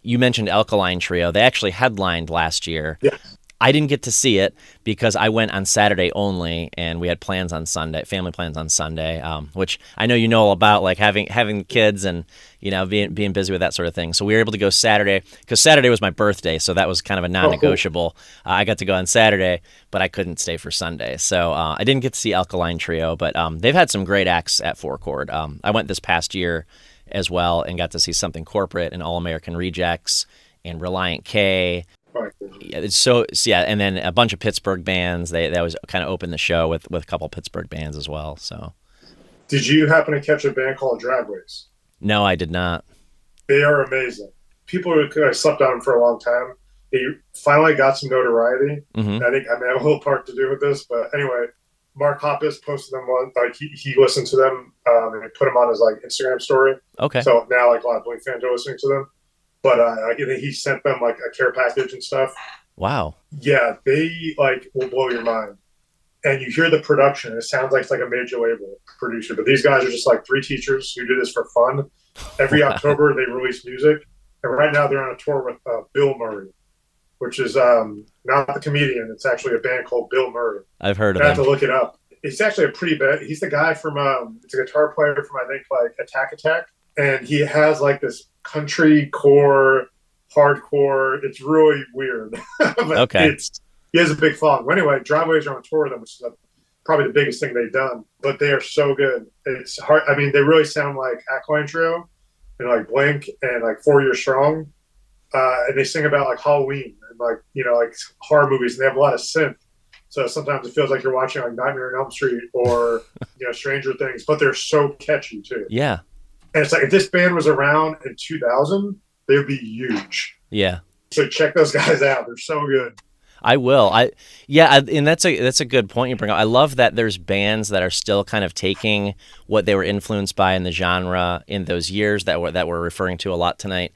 you mentioned Alkaline Trio. They actually headlined last year. Yeah. I didn't get to see it because I went on Saturday only, and we had plans on Sunday, family plans on Sunday, which I know you know all about, like having kids and being busy with that sort of thing. So we were able to go Saturday because Saturday was my birthday, so that was kind of a non-negotiable. Cool. I got to go on Saturday, but I couldn't stay for Sunday, so I didn't get to see Alkaline Trio. But they've had some great acts at Four Chord. I went this past year as well and got to see Something Corporate and All American Rejects and Reliant K. And then a bunch of Pittsburgh bands. They always kind of open the show with a couple Pittsburgh bands as well. So, did you happen to catch a band called Dragways? No, I did not. They are amazing. People who kind of slept on them for a long time. They finally got some notoriety. Mm-hmm. I think I may have a little part to do with this, but anyway, Mark Hoppus posted them on. Like he listened to them and he put them on his like Instagram story. Okay. So now like a lot of Blink fans are listening to them. But I think he sent them like a care package and stuff. Wow. Yeah, they like will blow your mind. And you hear the production, it sounds like it's like a major label producer. But these guys are just like three teachers who do this for fun. Every Wow. October they release music, and right now they're on a tour with Bill Murray, which is not the comedian. It's actually a band called Bill Murray. I've heard of I have to them. look it up. It's actually a pretty bad. He's the guy from. It's a guitar player from I think like Attack Attack, and he has like this country core, hardcore. It's really weird, but Okay. it's he has a big following. Well, anyway, Driveways are on tour with them, which is probably the biggest thing they've done. But they are so good. It's hard. I mean, they really sound like Alkaline Trio and like Blink and like 4 Year Strong. And they sing about like Halloween and like like horror movies, and they have a lot of synth. So sometimes it feels like you're watching like Nightmare on Elm Street or Stranger Things, but they're so catchy too. Yeah. And it's like if this band was around in 2000, they would be huge. Yeah. So check those guys out; they're so good. I will. And that's a good point you bring up. I love that there's bands that are still kind of taking what they were influenced by in the genre in those years that we're referring to a lot tonight,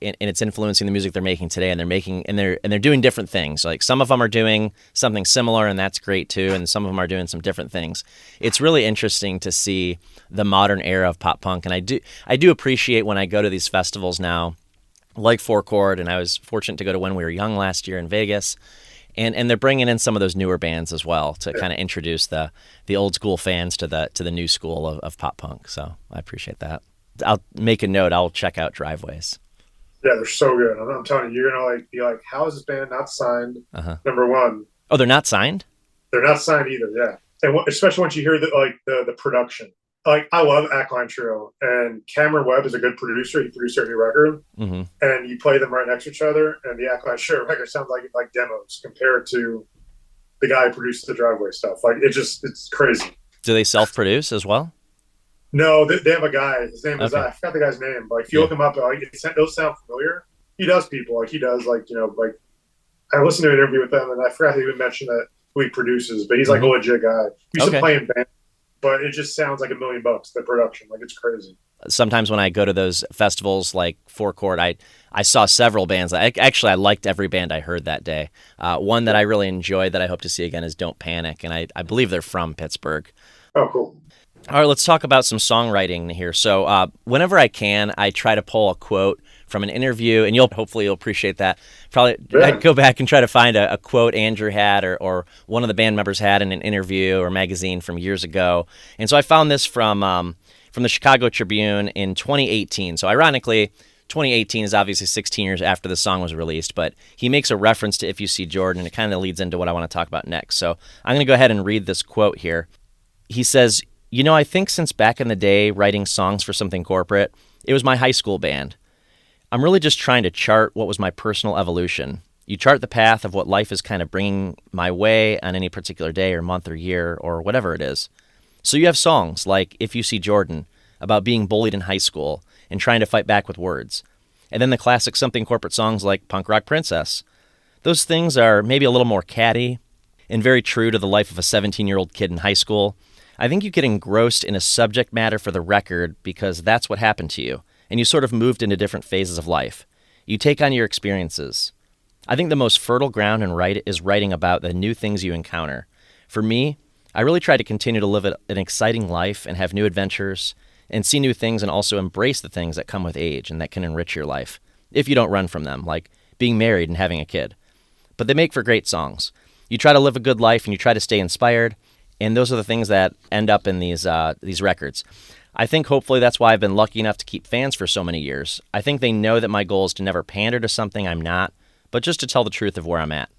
and it's influencing the music they're making today. And they're doing different things. Like some of them are doing something similar, and that's great too. And some of them are doing some different things. It's really interesting to see the modern era of pop punk, and I do appreciate when I go to these festivals now, like Four Chord, and I was fortunate to go to When We Were Young last year in Vegas. And they're bringing in some of those newer bands as well to kind of introduce the old school fans to the new school of pop punk. So I appreciate that. I'll make a note. I'll check out Driveways. Yeah, they're so good. I'm telling you, you're gonna like be like, how is this band not signed? Uh-huh. Number one, Oh, they're not signed? they're not signed either. Yeah, and especially once you hear the production. Like I love Ackline Trio, and Cameron Webb is a good producer. He produced their new record, Mm-hmm. and you play them right next to each other, and the Ackline Trio record sounds like demos compared to the guy who produced the Driveway stuff. Like it's crazy. Do they self-produce as well? No, they have a guy. His name is Okay. I forgot the guy's name, but if you Yeah. look him up, like it'll sound familiar. He does people like he does like I listened to an interview with them, and I forgot to even mention that who he produces, but he's like a Mm-hmm. legit guy. He used to Okay. play in band, but it just sounds like $1 million. The production, like it's crazy. Sometimes when I go to those festivals like Four Chord, I saw several bands. I liked every band I heard that day. One that I really enjoyed that I hope to see again is Don't Panic, and I believe they're from Pittsburgh. Oh, cool. All right, let's talk about some songwriting here. So, whenever I can, I try to pull a quote from an interview, and hopefully you'll appreciate that. Probably, Yeah. I'd go back and try to find a quote Andrew had or one of the band members had in an interview or magazine from years ago. And so I found this from the Chicago Tribune in 2018. So, ironically, 2018 is obviously 16 years after the song was released, but he makes a reference to If You See Jordan, and it kind of leads into what I want to talk about next. So, I'm going to go ahead and read this quote here. He says, I think since back in the day, writing songs for something corporate, it was my high school band. I'm really just trying to chart what was my personal evolution. You chart the path of what life is kind of bringing my way on any particular day or month or year or whatever it is. So you have songs like If You See Jordan, about being bullied in high school and trying to fight back with words. And then the classic something corporate songs like Punk Rock Princess. Those things are maybe a little more catty and very true to the life of a 17-year-old kid in high school. I think you get engrossed in a subject matter for the record because that's what happened to you, and you sort of moved into different phases of life. You take on your experiences. I think the most fertile ground is writing about the new things you encounter. For me, I really try to continue to live an exciting life and have new adventures and see new things and also embrace the things that come with age and that can enrich your life, if you don't run from them, like being married and having a kid. But they make for great songs. You try to live a good life and you try to stay inspired, and those are the things that end up in these records. I think hopefully that's why I've been lucky enough to keep fans for so many years. I think they know that my goal is to never pander to something I'm not, but just to tell the truth of where I'm at.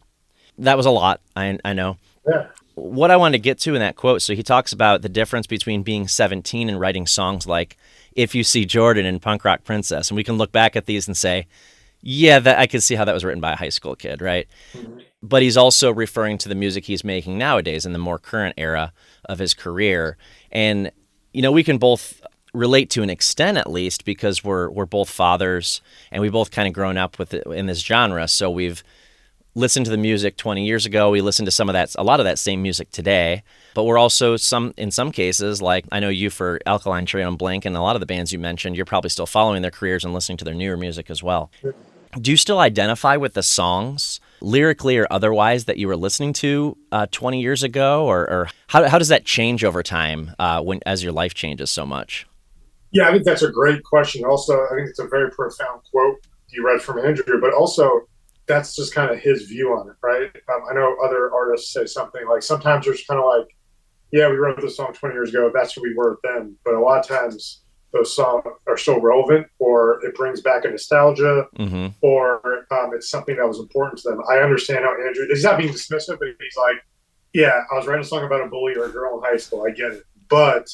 That was a lot, I know. Yeah. What I wanted to get to in that quote, so he talks about the difference between being 17 and writing songs like If You See Jordan and Punk Rock Princess. And we can look back at these and say, yeah, that I could see how that was written by a high school kid, right? Mm-hmm. But he's also referring to the music he's making nowadays in the more current era of his career. And, we can both relate to an extent at least because we're both fathers and we both kind of grown up with it in this genre. So we've listened to the music 20 years ago. We listen to a lot of that same music today. But we're also in some cases, like I know you for Alkaline Trio and Blink and a lot of the bands you mentioned, you're probably still following their careers and listening to their newer music as well. Do you still identify with the songs lyrically or otherwise, that you were listening to 20 years ago, or how does that change over time when as your life changes so much? Yeah, I think that's a great question. Also, I think it's a very profound quote you read from Andrew, but also that's just kind of his view on it, right? I know other artists say something like sometimes there's kind of like, yeah, we wrote this song 20 years ago. That's who we were then. But a lot of times those songs are still relevant, or it brings back a nostalgia, Mm-hmm. or it's something that was important to them. I understand how Andrew, he's not being dismissive, but he's like, yeah, I was writing a song about a bully or a girl in high school. I get it. But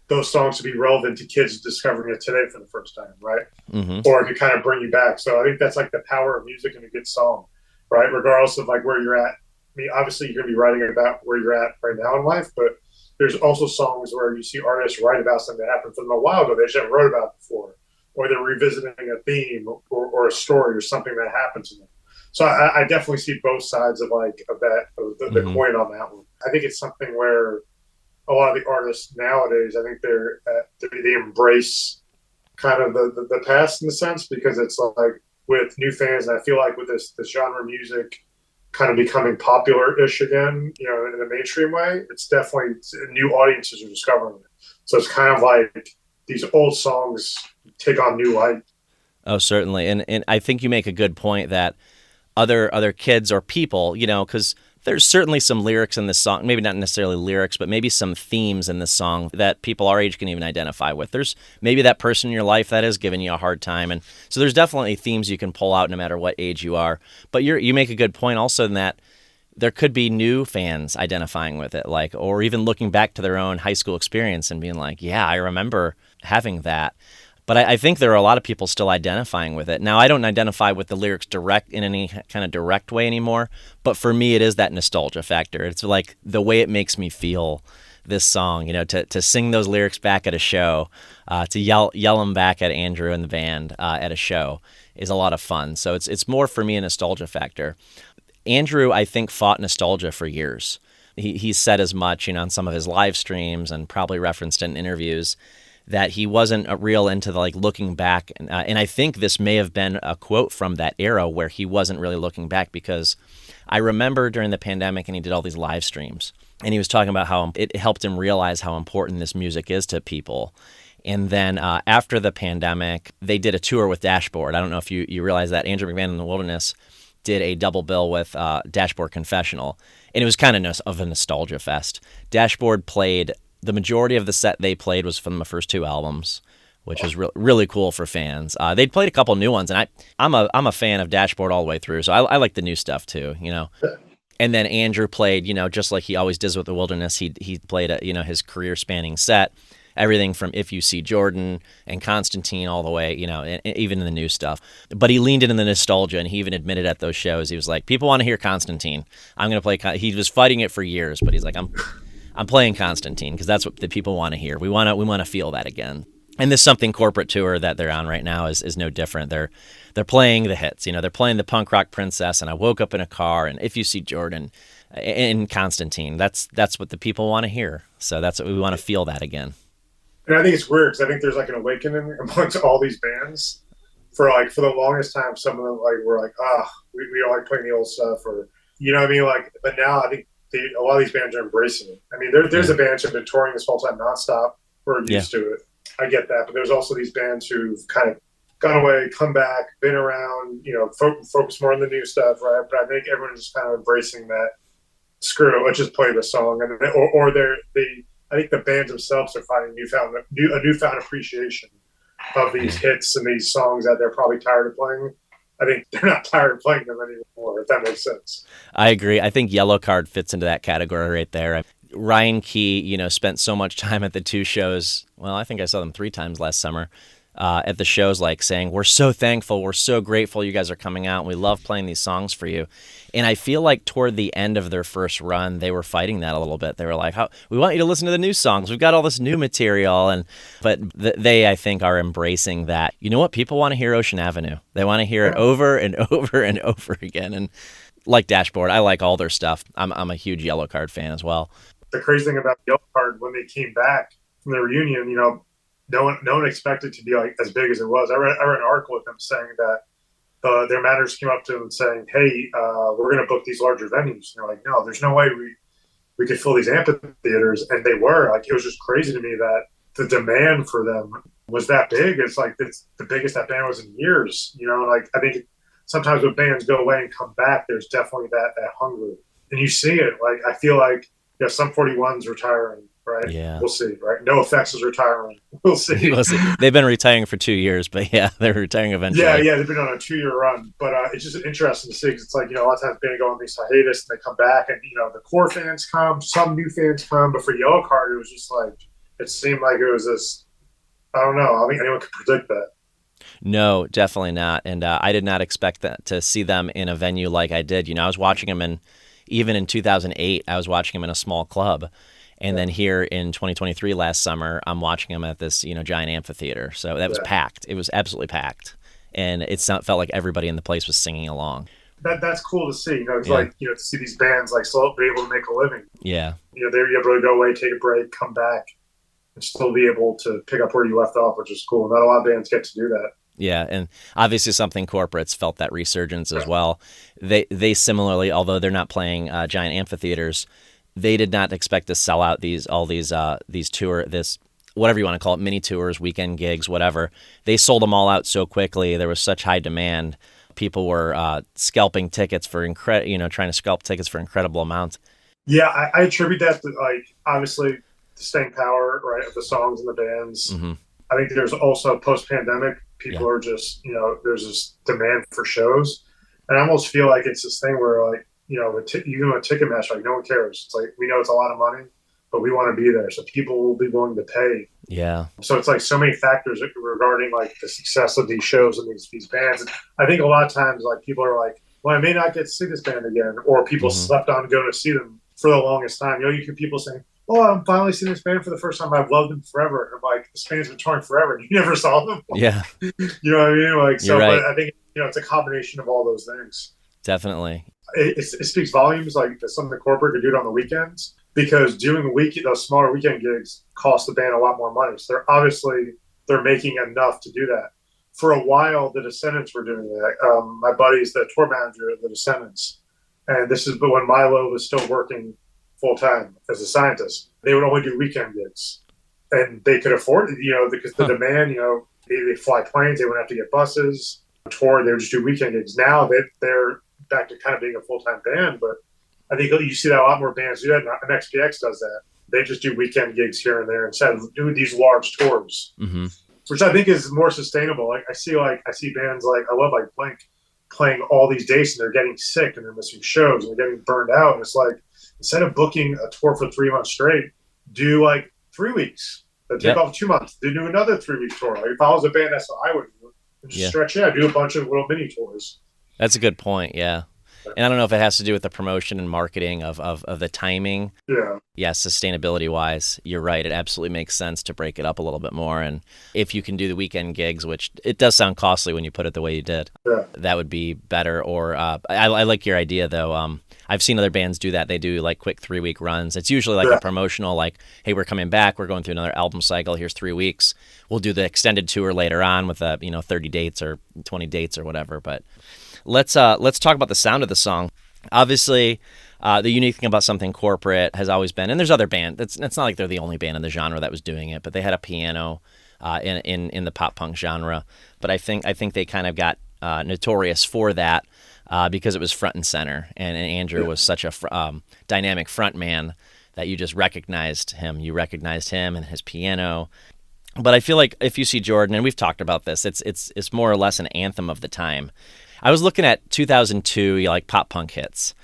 those songs to be relevant to kids discovering it today for the first time, right? Mm-hmm. Or it could kind of bring you back. So I think that's like the power of music and a good song, right? Regardless of like where you're at. I mean, obviously you're going to be writing about where you're at right now in life, but there's also songs where you see artists write about something that happened from a while ago they just haven't wrote about before, or they're revisiting a theme or a story or something that happened to them. So I definitely see both sides of like of that of the Mm-hmm. coin on that one. I think it's something where a lot of the artists nowadays, I think they embrace kind of the past in the sense because it's like with new fans, and I feel like with this genre of music kind of becoming popular-ish again, you know, in a mainstream way, it's definitely new audiences are discovering it. So it's kind of like these old songs take on new light. Oh, certainly, and I think you make a good point that other kids or people, because there's certainly some lyrics in this song, maybe not necessarily lyrics, but maybe some themes in this song that people our age can even identify with. There's maybe that person in your life that is giving you a hard time, and so there's definitely themes you can pull out no matter what age you are. But you make a good point also in that there could be new fans identifying with it, like, or even looking back to their own high school experience and being like, yeah, I remember having that. But I think there are a lot of people still identifying with it. Now, I don't identify with the lyrics in any kind of direct way anymore, but for me, it is that nostalgia factor. It's like the way it makes me feel, this song, to sing those lyrics back at a show, to yell them back at Andrew and the band at a show is a lot of fun. So it's more for me a nostalgia factor. Andrew, I think, fought nostalgia for years. He's said as much, on some of his live streams and probably referenced in interviews that he wasn't real into the, like, looking back. And I think this may have been a quote from that era where he wasn't really looking back, because I remember during the pandemic and he did all these live streams and he was talking about how it helped him realize how important this music is to people. And then after the pandemic, they did a tour with Dashboard. I don't know if you realize that Andrew McMahon in the Wilderness did a double bill with Dashboard Confessional. And it was kind of a nostalgia fest. Dashboard played the majority of the set they played was from the first two albums, which was really cool for fans. They'd played a couple new ones, and I'm a fan of Dashboard all the way through, so I like the new stuff too, And then Andrew played, just like he always does with the Wilderness. He played his career spanning set, everything from If You See Jordan and Constantine all the way, and even in the new stuff. But he leaned into the nostalgia, and he even admitted at those shows, he was like, people want to hear Constantine. I'm going to play. He was fighting it for years, but he's like, I'm playing Constantine because that's what the people want to hear. We want to feel that again. And this Something Corporate tour that they're on right now is no different. They're playing the hits. They're playing the Punk Rock Princess and I Woke Up in a Car and If You See Jordan and Constantine. That's what the people want to hear. So that's what we want to feel that again. And I think it's weird because I think there's like an awakening amongst all these bands. For the longest time, some of them were like, we don't like playing the old stuff, or you know what I mean. But now I think a lot of these bands are embracing it. I mean, there's a bands who've been touring this whole time nonstop. We're used to it. I get that, but there's also these bands who've kind of gone away, come back, been around, focus more on the new stuff, right? But I think everyone's just kind of embracing that. Screw it, let's just play the song, and I think the bands themselves are finding a newfound appreciation of these hits and these songs that they're probably tired of playing. I think they're not tired of playing them anymore, if that makes sense. I agree. I think Yellow Card fits into that category right there. Ryan Key, spent so much time at the two shows. Well, I think I saw them 3 times last summer at the shows, like saying, we're so thankful, we're so grateful you guys are coming out. We love playing these songs for you. And I feel like toward the end of their first run, they were fighting that a little bit. They were like, we want you to listen to the new songs. We've got all this new material. But they, I think, are embracing that. You know what? People want to hear Ocean Avenue. They want to hear it over and over and over again. And like Dashboard, I like all their stuff. I'm a huge Yellow Card fan as well. The crazy thing about Yellow Card, when they came back from the reunion, no one expected it to be like as big as it was. I read an article with them saying that their managers came up to them and saying, "Hey, we're going to book these larger venues." And they're like, "No, there's no way we could fill these amphitheaters," and they were like, it was just crazy to me that the demand for them was that big. It's like it's the biggest that band was in years. Like I think sometimes when bands go away and come back, there's definitely that hunger, and you see it. Like I feel like some 41's retiring, right? Yeah. We'll see, right? No Effects is retiring. We'll see. We'll see. They've been retiring for 2 years, but yeah, they're retiring eventually. Yeah, they've been on a 2-year run, but it's just interesting to see because it's like a lot of times bands go on these hiatus and they come back, and the core fans come, some new fans come, but for Yellowcard, it was just like it seemed like it was this. I don't know. I don't think anyone could predict that. No, definitely not. And I did not expect to see them in a venue like I did. I was watching them even in 2008, I was watching them in a small club. And then here in 2023 last summer, I'm watching them at this, giant amphitheater. So that was packed. It was absolutely packed. And felt like everybody in the place was singing along. That's cool to see. It's like, to see these bands like still be able to make a living. Yeah. They're able to go away, take a break, come back, and still be able to pick up where you left off, which is cool. Not a lot of bands get to do that. Yeah, and obviously something corporates felt that resurgence as well. They similarly, although they're not playing giant amphitheaters, they did not expect to sell out these whatever you want to call it, mini tours, weekend gigs, whatever. They sold them all out so quickly. There was such high demand. People were scalping tickets for trying to scalp tickets for incredible amounts. Yeah, I attribute that to obviously the staying power, right, of the songs and the bands. Mm-hmm. I think there's also post-pandemic, people are just, there's this demand for shows. And I almost feel like it's this thing where like, even with Ticketmaster, like no one cares. It's like, we know it's a lot of money, but we want to be there. So people will be willing to pay. Yeah. So it's like so many factors regarding like the success of these shows and these bands. And I think a lot of times like people are like, well, I may not get to see this band again, or people slept on going to see them for the longest time. You hear people saying, "Oh, I'm finally seeing this band for the first time. I've loved them forever." And I'm like, this band's been touring forever. You never saw them. Yeah. You know what I mean? Like, so, right. But I think, it's a combination of all those things. Definitely. It speaks volumes, like something the corporate could do it on the weekends, because doing those smaller weekend gigs cost the band a lot more money. So they're making enough to do that. For a while, the Descendants were doing that. My buddy's the tour manager of the Descendants. And this is when Milo was still working full-time as a scientist. They would only do weekend gigs. And they could afford it, because the demand, they fly planes, they wouldn't have to get buses. Tour, they would just do weekend gigs. Now they're back to kind of being a full-time band, but I think you see that a lot more bands do that. And XPX does that. They just do weekend gigs here and there instead of doing these large tours, which I think is more sustainable. Like I see bands like I love like Blink playing all these dates and they're getting sick and they're missing shows and they're getting burned out. And it's like, instead of booking a tour for 3 months straight, do like 3 weeks. Then take off 2 months. Then do another 3-week tour. Like if I was a band, that's what I would do. Just stretch out, do a bunch of little mini tours. That's a good point, yeah. And I don't know if it has to do with the promotion and marketing of the timing. Yeah. Yeah, sustainability-wise, you're right. It absolutely makes sense to break it up a little bit more. And if you can do the weekend gigs, which it does sound costly when you put it the way you did, that would be better. Or I like your idea, though. I've seen other bands do that. They do like quick 3-week runs. It's usually like a promotional, like, hey, we're coming back. We're going through another album cycle. Here's 3 weeks. We'll do the extended tour later on with 30 dates or 20 dates or whatever. But let's talk about the sound of the song. Obviously, the unique thing about Something Corporate has always been, and there's other bands. It's not like they're the only band in the genre that was doing it, but they had a piano in the pop punk genre. But I think they kind of got notorious for that. Because it was front and center, and Andrew was such a dynamic front man that you just recognized him. You recognized him and his piano. But I feel like if you see Jordan, and we've talked about this, it's more or less an anthem of the time. I was looking at 2002, like pop punk hits.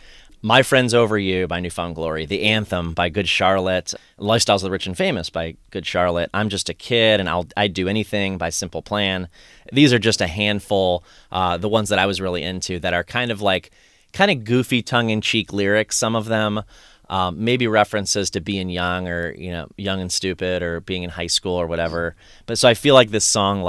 My Friends Over You by New Found Glory, The Anthem by Good Charlotte, Lifestyles of the Rich and Famous by Good Charlotte, I'm Just a Kid and I'd Do Anything by Simple Plan. These are just a handful, the ones that I was really into that are kind of goofy tongue-in-cheek lyrics, some of them. Maybe references to being young or, young and stupid or being in high school or whatever. But so I feel like this song,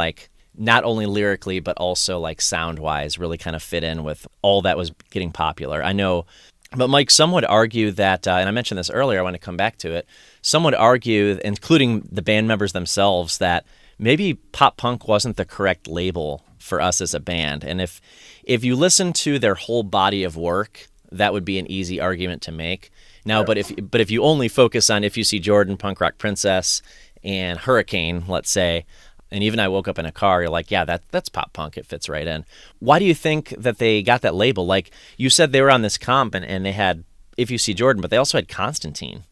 not only lyrically, but also sound-wise really kind of fit in with all that was getting popular. I know. But Mike, some would argue that, and I mentioned this earlier, I want to come back to it, some would argue, including the band members themselves, that maybe pop punk wasn't the correct label for us as a band. And if you listen to their whole body of work, that would be an easy argument to make. Now, Yeah. but if you only focus on If You See Jordan, Punk Rock Princess, and Hurricane, let's say, and even I Woke Up in a Car, you're like, yeah, that's pop punk. It fits right in. Why do you think that they got that label? Like you said, they were on this comp and they had If You See Jordan, but they also had Constantine.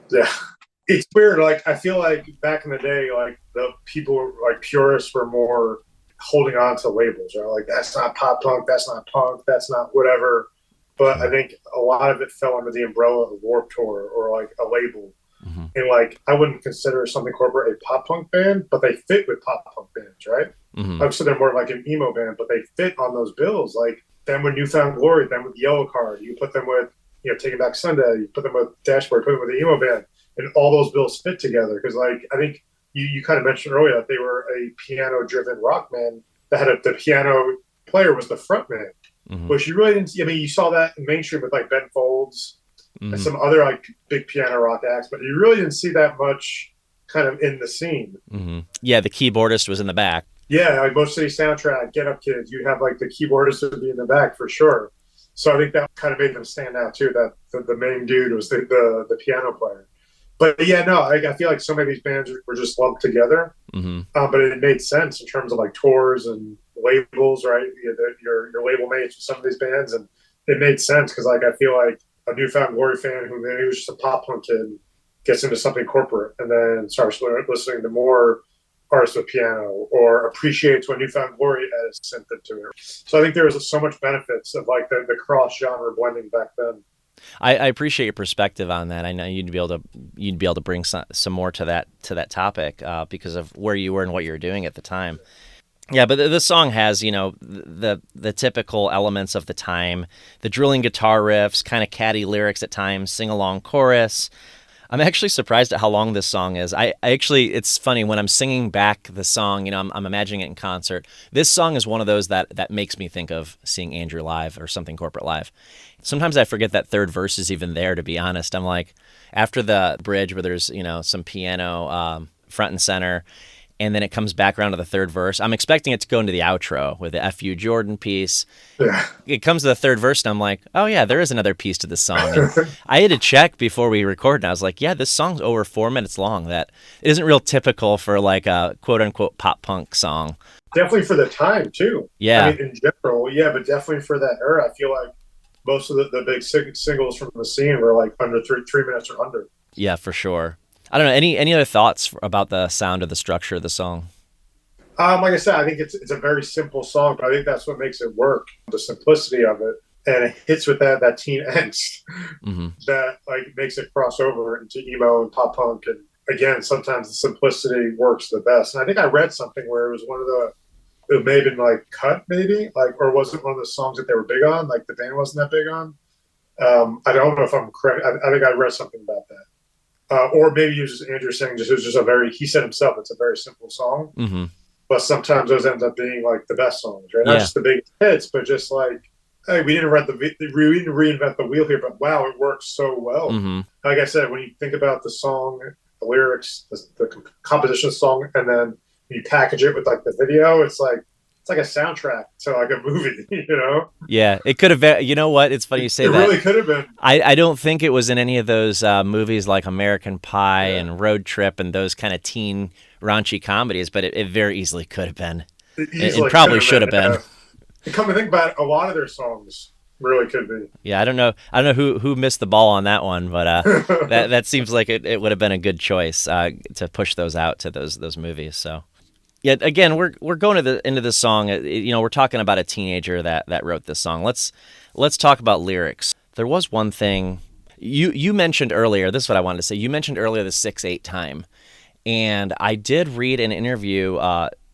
Yeah. It's weird. Like, I feel like back in the day, like the people, like purists, were more holding on to labels, right? Like, that's not pop punk, that's not punk, that's not whatever. But I think a lot of it fell under the umbrella of Warped Tour or like a label. Mm-hmm. And like, I wouldn't consider Something Corporate a pop punk band, but they fit with pop punk bands, right? Mm-hmm. Obviously, they're more like an emo band, but they fit on those bills. Like, them with Newfound Glory, them with Yellow Card. You put them with, Taking Back Sunday. You put them with Dashboard, put them with the emo band. And all those bills fit together. Because, like, I think you kind of mentioned earlier that they were a piano-driven rock band that had the piano player was the front man. Mm-hmm. Which you really didn't see. I mean, you saw that in mainstream with like Ben Folds and some other like big piano rock acts, but you really didn't see that much kind of in the scene. Mm-hmm. Yeah, the keyboardist was in the back. Yeah, like Most City Soundtrack, Get Up Kids, you have like the keyboardist would be in the back for sure. So I think that kind of made them stand out too. That the main dude was the piano player. But yeah, no, I feel like so many of these bands were just lumped together. Mm-hmm. But it made sense in terms of like tours and labels, right? Your label mates with some of these bands, and it made sense because like I feel like a Newfound Glory fan who maybe was just a pop punk kid gets into Something Corporate and then starts listening to more artists with piano or appreciates what Newfound Glory added synth into it. So I think there was so much benefits of like the cross genre blending back then. I appreciate your perspective on that. I know you'd be able to bring some more to that topic because of where you were and what you were doing at the time. Yeah, but the song has, the typical elements of the time, the drilling guitar riffs, kind of catty lyrics at times, sing-along chorus. I'm actually surprised at how long this song is. I actually, it's funny, when I'm singing back the song, I'm imagining it in concert. This song is one of those that makes me think of seeing Andrew live or Something Corporate live. Sometimes I forget that third verse is even there, to be honest. I'm like, after the bridge where there's, some piano front and center, and then it comes back around to the third verse. I'm expecting it to go into the outro with the F.U. Jordan piece. Yeah. It comes to the third verse, and I'm like, oh, yeah, there is another piece to this song. And I had to check before we recorded, and I was like, yeah, this song's over 4 minutes long. That isn't real typical for like a quote-unquote pop-punk song. Definitely for the time, too. Yeah. I mean, in general, yeah, but definitely for that era, I feel like most of the big singles from the scene were like under 3 minutes or under. Yeah, for sure. I don't know. Any other thoughts about the sound or the structure of the song? Like I said, I think it's a very simple song, but I think that's what makes it work. The simplicity of it, and it hits with that teen angst that like makes it cross over into emo and pop punk. And again, sometimes the simplicity works the best. And I think I read something where it was one of it may have been like cut, maybe or was it one of the songs that they were big on? Like the band wasn't that big on. I don't know if I'm correct. I think I read something about that. Or maybe it was just Andrew saying it was just he said himself, it's a very simple song. Mm-hmm. But sometimes those end up being like the best songs, right? Not just the big hits, but just like, hey, we didn't reinvent the wheel here, but wow, it works so well. Mm-hmm. Like I said, when you think about the song, the lyrics, the composition of the song, and then you package it with like the video, it's like a soundtrack to like a movie, Yeah, it could have been. You know what? It's funny you say that. It really could have been. I don't think it was in any of those movies like American Pie and Road Trip and those kind of teen raunchy comedies, but it very easily could have been. It probably should have been. Come to think about it, a lot of their songs really could be. Yeah, I don't know who missed the ball on that one, but that seems like it would have been a good choice to push those out to those movies. So. Yeah, again, we're going into this song. We're talking about a teenager that wrote this song. Let's talk about lyrics. There was one thing you mentioned earlier. This is what I wanted to say. You mentioned earlier the 6/8 time, and I did read an interview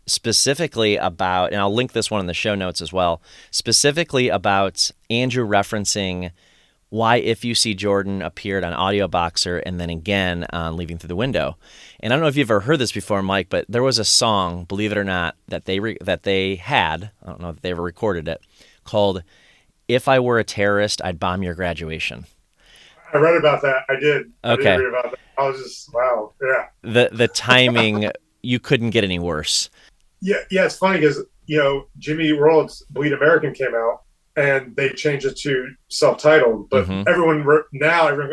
specifically about, and I'll link this one in the show notes as well. Specifically about Andrew referencing why If You See Jordan appeared on Audio Boxer and then again on Leaving Through the Window. And I don't know if you've ever heard this before, Mike, but there was a song, believe it or not, that they had, I don't know if they ever recorded it, called If I Were a Terrorist, I'd Bomb Your Graduation. I read about that. I did. Okay. I did read about that. I was just, wow, yeah. The timing, you couldn't get any worse. Yeah, it's funny because Jimmy World's Bleed American came out and they changed it to self-titled, but Mm-hmm. everyone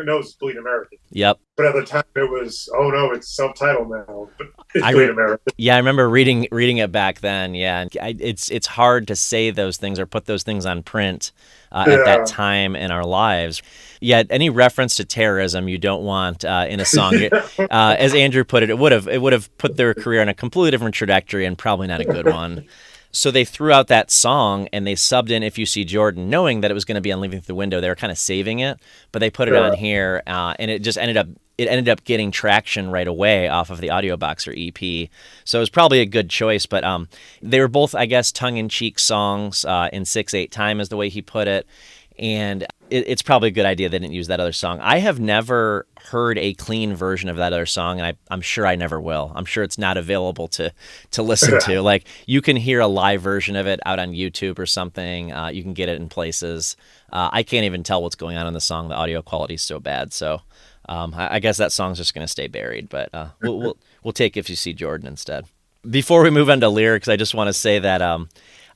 knows it's Bleed American. Yep. But at the time it was, oh no, it's self-titled now, but it's I Bleed American. Yeah, I remember reading it back then. Yeah, and it's hard to say those things or put those things on print at that Yeah. time in our lives. Yet any reference to terrorism you don't want in a song. Yeah. As Andrew put it, it would have put their career on a completely different trajectory and probably not a good one. So they threw out that song and they subbed in "If You See Jordan," knowing that it was going to be on "Leaving Through the Window." They were kind of saving it, but they put it on here, and it just ended up getting traction right away off of the Audio Boxer EP. So it was probably a good choice. But they were both, I guess, tongue-in-cheek songs in 6/8 time, is the way he put it. And it's probably a good idea they didn't use that other song. I have never heard a clean version of that other song, and I'm sure I never will. I'm sure it's not available to listen to. Like, you can hear a live version of it out on YouTube or something. You can get it in places. I can't even tell what's going on in the song. The audio quality is so bad. So I guess that song's just going to stay buried. But we'll take "If You See Jordan" instead. Before we move on to lyrics, I just want to say that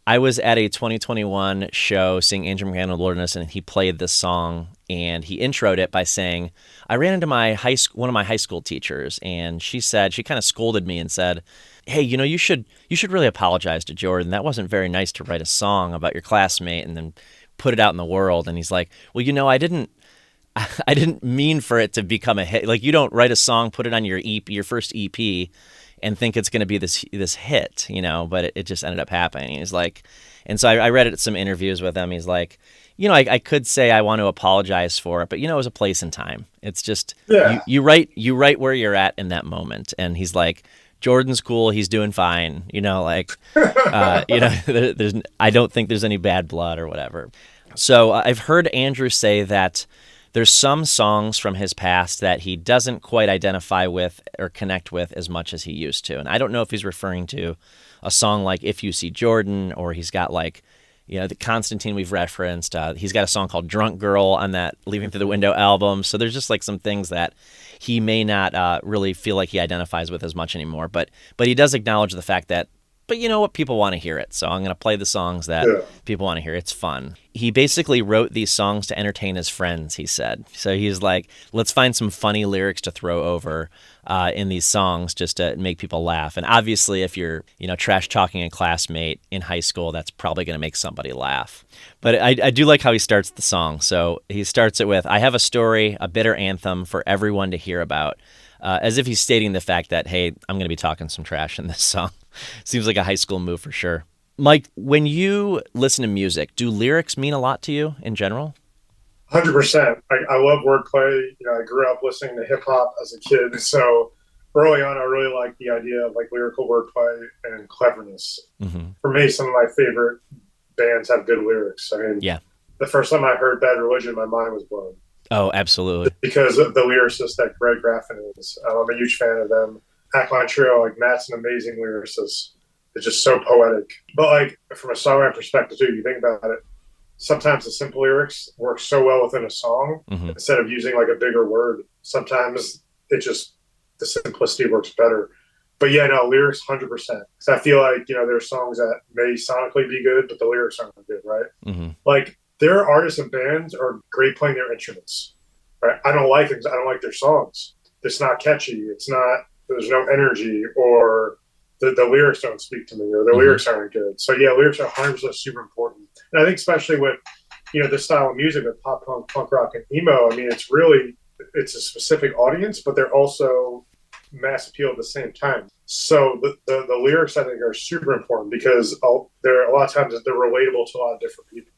I was at a 2021 show seeing Andrew McMahon in the Wilderness, and he played this song, and he introed it by saying, I ran into one of my high school teachers, and she kind of scolded me and said, hey, you should really apologize to Jordan. That wasn't very nice to write a song about your classmate and then put it out in the world. And he's like, well, I didn't mean for it to become a hit. Like, you don't write a song, put it on your first EP, and think it's going to be this hit, but it just ended up happening. He's like, and so I read it at some interviews with him. He's like, I could say I want to apologize for it, but it was a place and time. It's just, you write where you're at in that moment. And he's like, Jordan's cool. He's doing fine. I don't think there's any bad blood or whatever. So I've heard Andrew say that there's some songs from his past that he doesn't quite identify with or connect with as much as he used to. And I don't know if he's referring to a song like "If You See Jordan," or he's got the Constantine we've referenced. He's got a song called "Drunk Girl" on that "Leaving Through the Window" album. So there's just some things that he may not really feel like he identifies with as much anymore. But he does acknowledge the fact that, but you know what? People want to hear it. So I'm going to play the songs that people want to hear. It's fun. He basically wrote these songs to entertain his friends, he said. So he's like, let's find some funny lyrics to throw over in these songs just to make people laugh. And obviously, if you're, trash talking a classmate in high school, that's probably going to make somebody laugh. But I do like how he starts the song. So he starts it with, I have a story, a bitter anthem for everyone to hear about. As if he's stating the fact that, hey, I'm going to be talking some trash in this song. Seems like a high school move for sure. Mike, when you listen to music, do lyrics mean a lot to you in general? 100%. I love wordplay. I grew up listening to hip hop as a kid. So early on, I really liked the idea of lyrical wordplay and cleverness. Mm-hmm. For me, some of my favorite bands have good lyrics. I mean, the first time I heard Bad Religion, my mind was blown. Oh, absolutely. Because of the lyricist that Greg Graffin is. I'm a huge fan of them. Ackline Trio, Matt's an amazing lyricist. It's just so poetic. But from a songwriting perspective too, you think about it, sometimes the simple lyrics work so well within a song instead of using a bigger word. Sometimes the simplicity works better. But lyrics 100%. Because I feel there's songs that may sonically be good, but the lyrics aren't good, right? Mm-hmm. There are artists and bands are great playing their instruments. Right? I don't like things. I don't like their songs. It's not catchy. There's no energy, or the lyrics don't speak to me, or the lyrics aren't good. So lyrics are 100% super important. And I think especially with, this style of music, with pop punk, punk rock, and emo, it's a specific audience, but they're also mass appeal at the same time. So the lyrics, I think, are super important because they're a lot of times they're relatable to a lot of different people.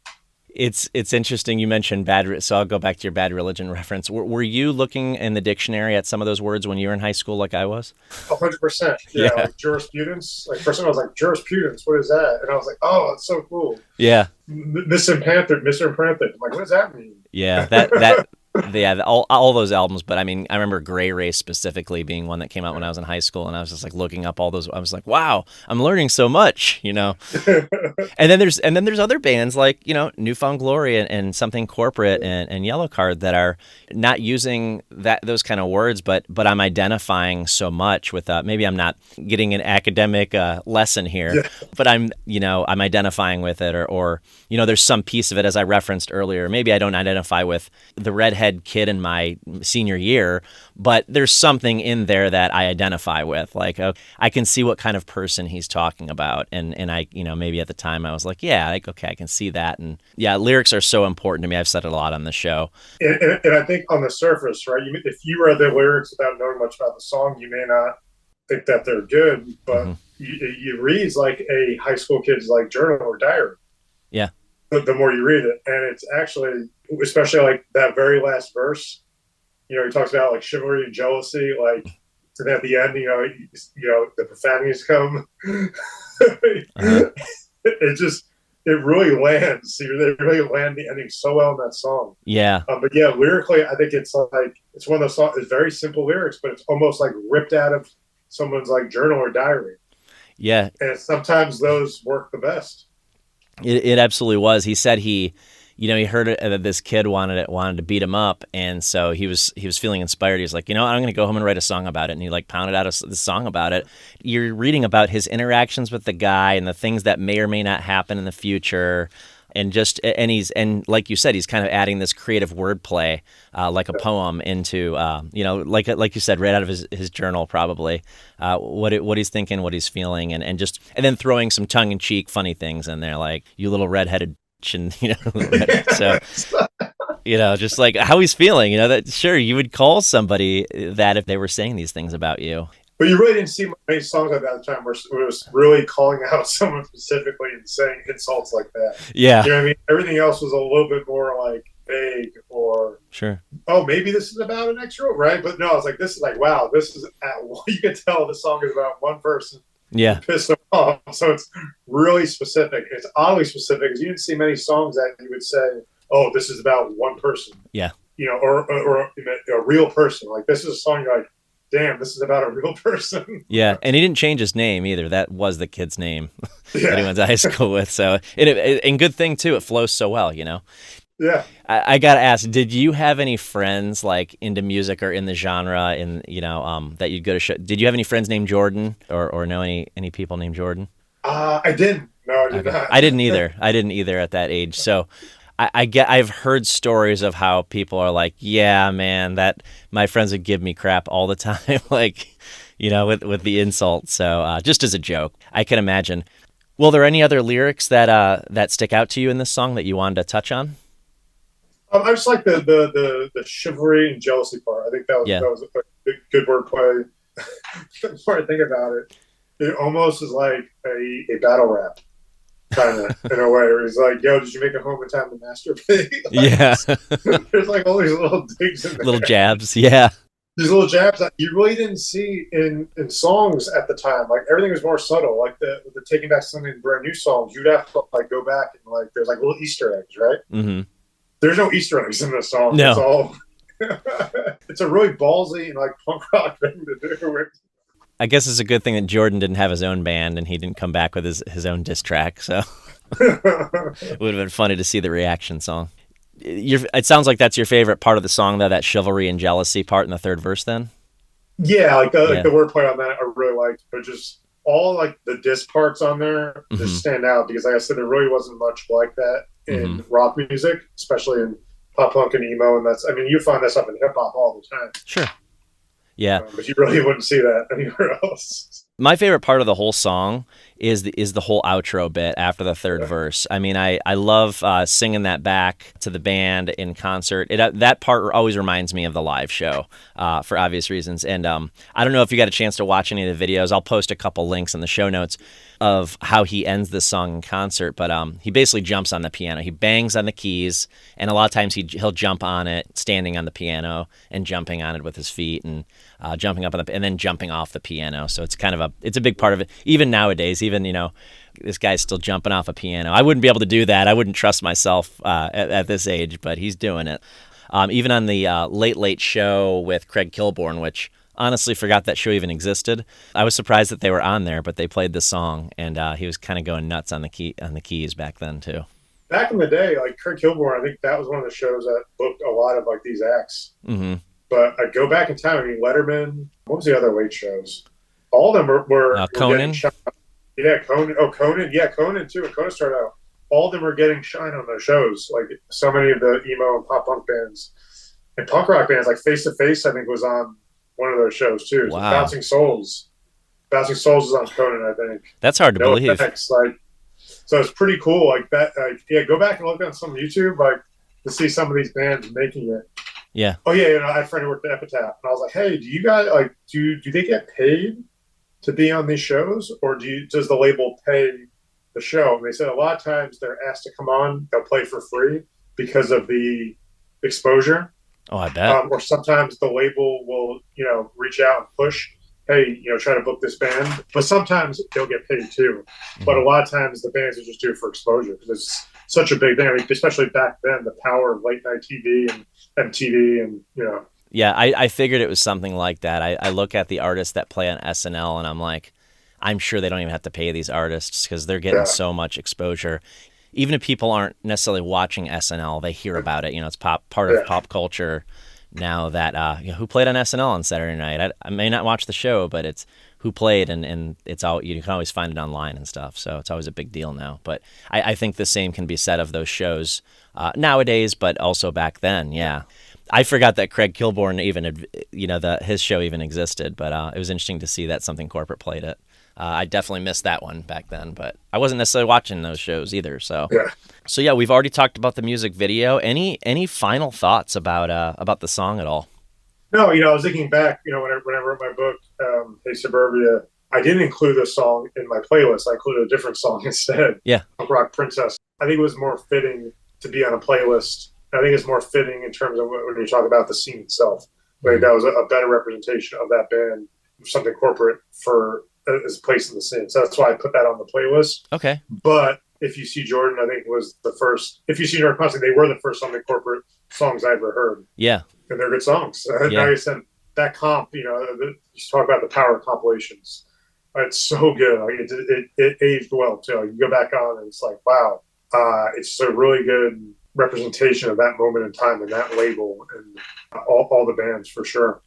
It's interesting you mentioned so I'll go back to your Bad Religion reference. Were you looking in the dictionary at some of those words when you were in high school like I was? 100%. Yeah. Jurisprudence. First time I was like, jurisprudence, what is that? And I was like, oh, it's so cool. Yeah. Mr. Panther. I'm like, what does that mean? Yeah, they have all those albums, but I mean, I remember Gray Race specifically being one that came out when I was in high school, and I was just like looking up all those. I was like, wow, I'm learning so much, you know. And then there's other bands like, you know, Newfound Glory and Something Corporate and Yellow Card that are not using those kind of words, but I'm identifying so much with maybe I'm not getting an academic lesson here, but I'm identifying with it, or you know, there's some piece of it, as I referenced earlier. Maybe I don't identify with the redhead kid in my senior year, but there's something in there that I identify with. Like, I can see what kind of person he's talking about, and I, you know, maybe at the time I was like, yeah, like, okay, I can see that. And yeah, lyrics are so important to me. I've said it a lot on the show. And I think on the surface, right, if you read the lyrics without knowing much about the song, you may not think that they're good, but it reads like a high school kid's like journal or diary. Yeah. The more you read it, and it's actually, especially like that very last verse, you know, he talks about like chivalry and jealousy, like, and at the end, you know, the profanities come. It really lands. They really land the ending so well in that song. Yeah. But yeah, lyrically, I think it's one of those songs. It's very simple lyrics, but it's almost like ripped out of someone's like journal or diary. Yeah. And sometimes those work the best. It absolutely was. He said he heard that this kid wanted to beat him up, and so he was feeling inspired. He was like, you know, I'm going to go home and write a song about it, and he like pounded out the song about it. You're reading about his interactions with the guy and the things that may or may not happen in the future, and like you said, he's kind of adding this creative wordplay, like a poem into, like you said, right out of his journal probably, what he's thinking, what he's feeling, and then throwing some tongue in cheek funny things in there, like, you little redheaded. And you know, so you know, just like how he's feeling, you know, that sure you would call somebody that if they were saying these things about you. But you really didn't see many songs like that at the time where it was really calling out someone specifically and saying insults like that. Yeah. You know what I mean? Everything else was a little bit more like vague, or sure, oh, maybe this is about an extra, right? But no, it's like, this is like, wow, this is you can tell the song is about one person. Yeah. Pissed them off. So it's really specific. It's oddly specific, because you didn't see many songs that you would say, oh, this is about one person. Yeah. You know, or a real person. Like, this is a song you're like, damn, this is about a real person. Yeah, and he didn't change his name either. That was the kid's name that he went to high school with. So, and good thing too, it flows so well, you know. Yeah. I gotta ask, did you have any friends like into music or in the genre, that you'd go to show? Did you have any friends named Jordan, or know any people named Jordan? I didn't. No, I did not. I didn't either. I didn't either at that age. So I've heard stories of how people are like, yeah, man, that my friends would give me crap all the time, like, you know, with the insults. So just as a joke, I can imagine. Well, there any other lyrics that stick out to you in this song that you wanted to touch on? I just like the chivalry and jealousy part. I think that was a good wordplay. The more I think about it, it almost is like a battle rap, kind of, in a way, where he's like, yo, did you make it home in time to masturbate? Yeah. There's like all these little digs in there. Little jabs, yeah. These little jabs that you really didn't see in songs at the time. Like, everything was more subtle. Like the Taking Back Something Brand New songs, you'd have to like go back and like, there's like little Easter eggs, right? Mm-hmm. There's no Easter eggs in this song. No. It's all it's a really ballsy and like punk rock thing to do. I guess it's a good thing that Jordan didn't have his own band and he didn't come back with his own diss track. So it would have been funny to see the reaction song. It sounds like that's your favorite part of the song, though, that chivalry and jealousy part in the third verse. Then, yeah, like the wordplay on that I really liked, but just all like the diss parts on there just stand out, because, like I said, there really wasn't much like that in rock music, especially in pop punk and emo, and you find that stuff in hip hop all the time. Sure. Yeah. But you really wouldn't see that anywhere else. My favorite part of the whole song is the whole outro bit after the third verse. I mean, I love singing that back to the band in concert. That part always reminds me of the live show for obvious reasons. And I don't know if you got a chance to watch any of the videos. I'll post a couple links in the show notes of how he ends the song in concert. But he basically jumps on the piano. He bangs on the keys, and a lot of times he'll jump on it standing on the piano and jumping on it with his feet, and jumping up on and then jumping off the piano. So it's kind of it's a big part of it. Even nowadays, this guy's still jumping off a piano. I wouldn't be able to do that. I wouldn't trust myself at this age, but he's doing it. Even on the Late Late Show with Craig Kilborn, which honestly forgot that show even existed. I was surprised that they were on there, but they played the song, and he was kind of going nuts on the keys back then too. Back in the day, like Kurt Kilgore, I think that was one of the shows that booked a lot of like these acts. Mm-hmm. But I go back in time. I mean, Letterman. What was the other late shows? All of them were Conan. getting shot. Yeah, Conan. Oh, Conan. Yeah, Conan too. When Conan started out, all of them were getting shine on their shows. Like so many of the emo and pop punk bands and punk rock bands, like Face to Face, I think was on one of those shows too. Wow. So Bouncing Souls. Bouncing Souls is on Conan, I think. That's hard to believe. Effects, like, so it's pretty cool. Like that. Yeah, go back and look on some YouTube, like to see some of these bands making it. Yeah. Oh yeah, I had a friend who worked at Epitaph, and I was like, "Hey, do you guys like do they get paid to be on these shows, or does the label pay the show?" And they said a lot of times they're asked to come on, they'll play for free because of the exposure. Oh, I bet. Or sometimes the label will, reach out and push, "Hey, try to book this band." But sometimes they'll get paid too. Mm-hmm. But a lot of times the bands will just do it for exposure because it's such a big thing. I mean, especially back then, the power of late night TV and MTV and. Yeah, I figured it was something like that. I look at the artists that play on SNL and I'm like, I'm sure they don't even have to pay these artists because they're getting so much exposure. Even if people aren't necessarily watching SNL, they hear about it. It's part of pop culture now that who played on SNL on Saturday night. I may not watch the show, but it's who played, and it's all you can always find it online and stuff. So it's always a big deal now. But I think the same can be said of those shows nowadays, but also back then. Yeah. I forgot that Craig Kilborn even, his show even existed, but it was interesting to see that Something Corporate played it. I definitely missed that one back then, but I wasn't necessarily watching those shows either. So yeah, we've already talked about the music video. Any final thoughts about the song at all? No, I was thinking back, when I wrote my book, Hey Suburbia, I didn't include this song in my playlist. I included a different song instead. Yeah. Punk Rock Princess. I think it was more fitting to be on a playlist. I think it's more fitting in terms of when you talk about the scene itself. I think that was a better representation of that band, Something Corporate, for as place in the scene. So that's why I put that on the playlist. Okay. But If You See Jordan, I think was the first. If You See Jordan Concert, they were the first Something Corporate songs I ever heard. Yeah. And they're good songs. Like I said, that comp, you talk about the power of compilations. It's so good. Like it aged well too. You go back on and it's like, wow, it's a really good representation of that moment in time and that label and all the bands for sure.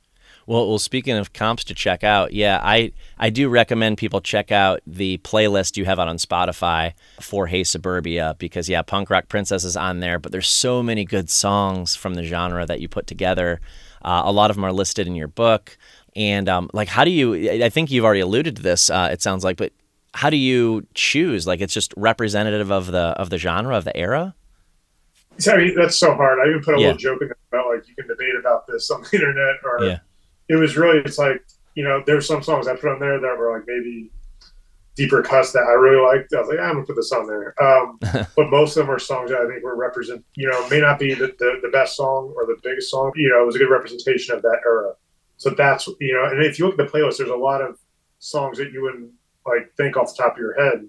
Well, speaking of comps to check out, I do recommend people check out the playlist you have out on Spotify for Hey Suburbia because, Punk Rock Princess is on there, but there's so many good songs from the genre that you put together. A lot of them are listed in your book. And how do you, I think you've already alluded to this, it sounds like, but how do you choose? Like, it's just representative of the genre, of the era? I mean, that's so hard. I even put a little joke in there about, like, you can debate about this on the internet or it was really, it's like, there's some songs I put on there that were like maybe deeper cuts that I really liked. I was like, I'm going to put this on there. But most of them are songs that I think were may not be the best song or the biggest song. It was a good representation of that era. So that's, and if you look at the playlist, there's a lot of songs that you wouldn't like think off the top of your head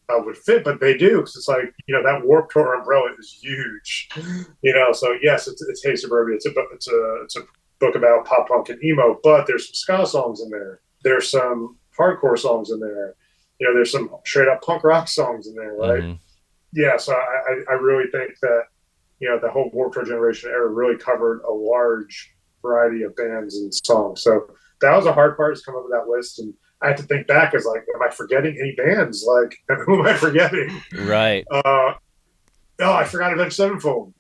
would fit, but they do. Cause it's like, that Warped Tour umbrella is huge, so yes, it's Hey Suburbia. It's a book about pop punk and emo, but there's some ska songs in there. There's some hardcore songs in there. There's some straight up punk rock songs in there, right? Mm-hmm. Yeah, so I really think that the whole Warped Tour generation era really covered a large variety of bands and songs. So that was a hard part, is come up with that list, and I had to think back as like, am I forgetting any bands? Like, who am I forgetting? Right. I forgot Avenged Sevenfold.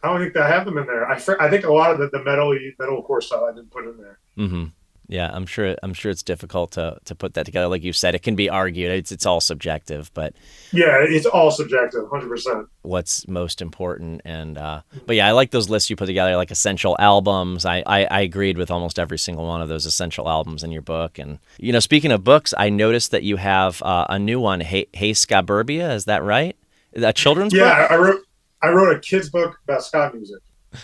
I don't think I have them in there. I think a lot of the metalcore stuff I didn't put in there. Mm-hmm. Yeah, I'm sure it's difficult to put that together. Like you said, it can be argued. It's all subjective, but yeah, it's all subjective, 100%. What's most important, and but I like those lists you put together, like essential albums. I agreed with almost every single one of those essential albums in your book. And speaking of books, I noticed that you have a new one, Hey Suburbia. Is that right? A children's book? Yeah, I wrote a kid's book about ska music.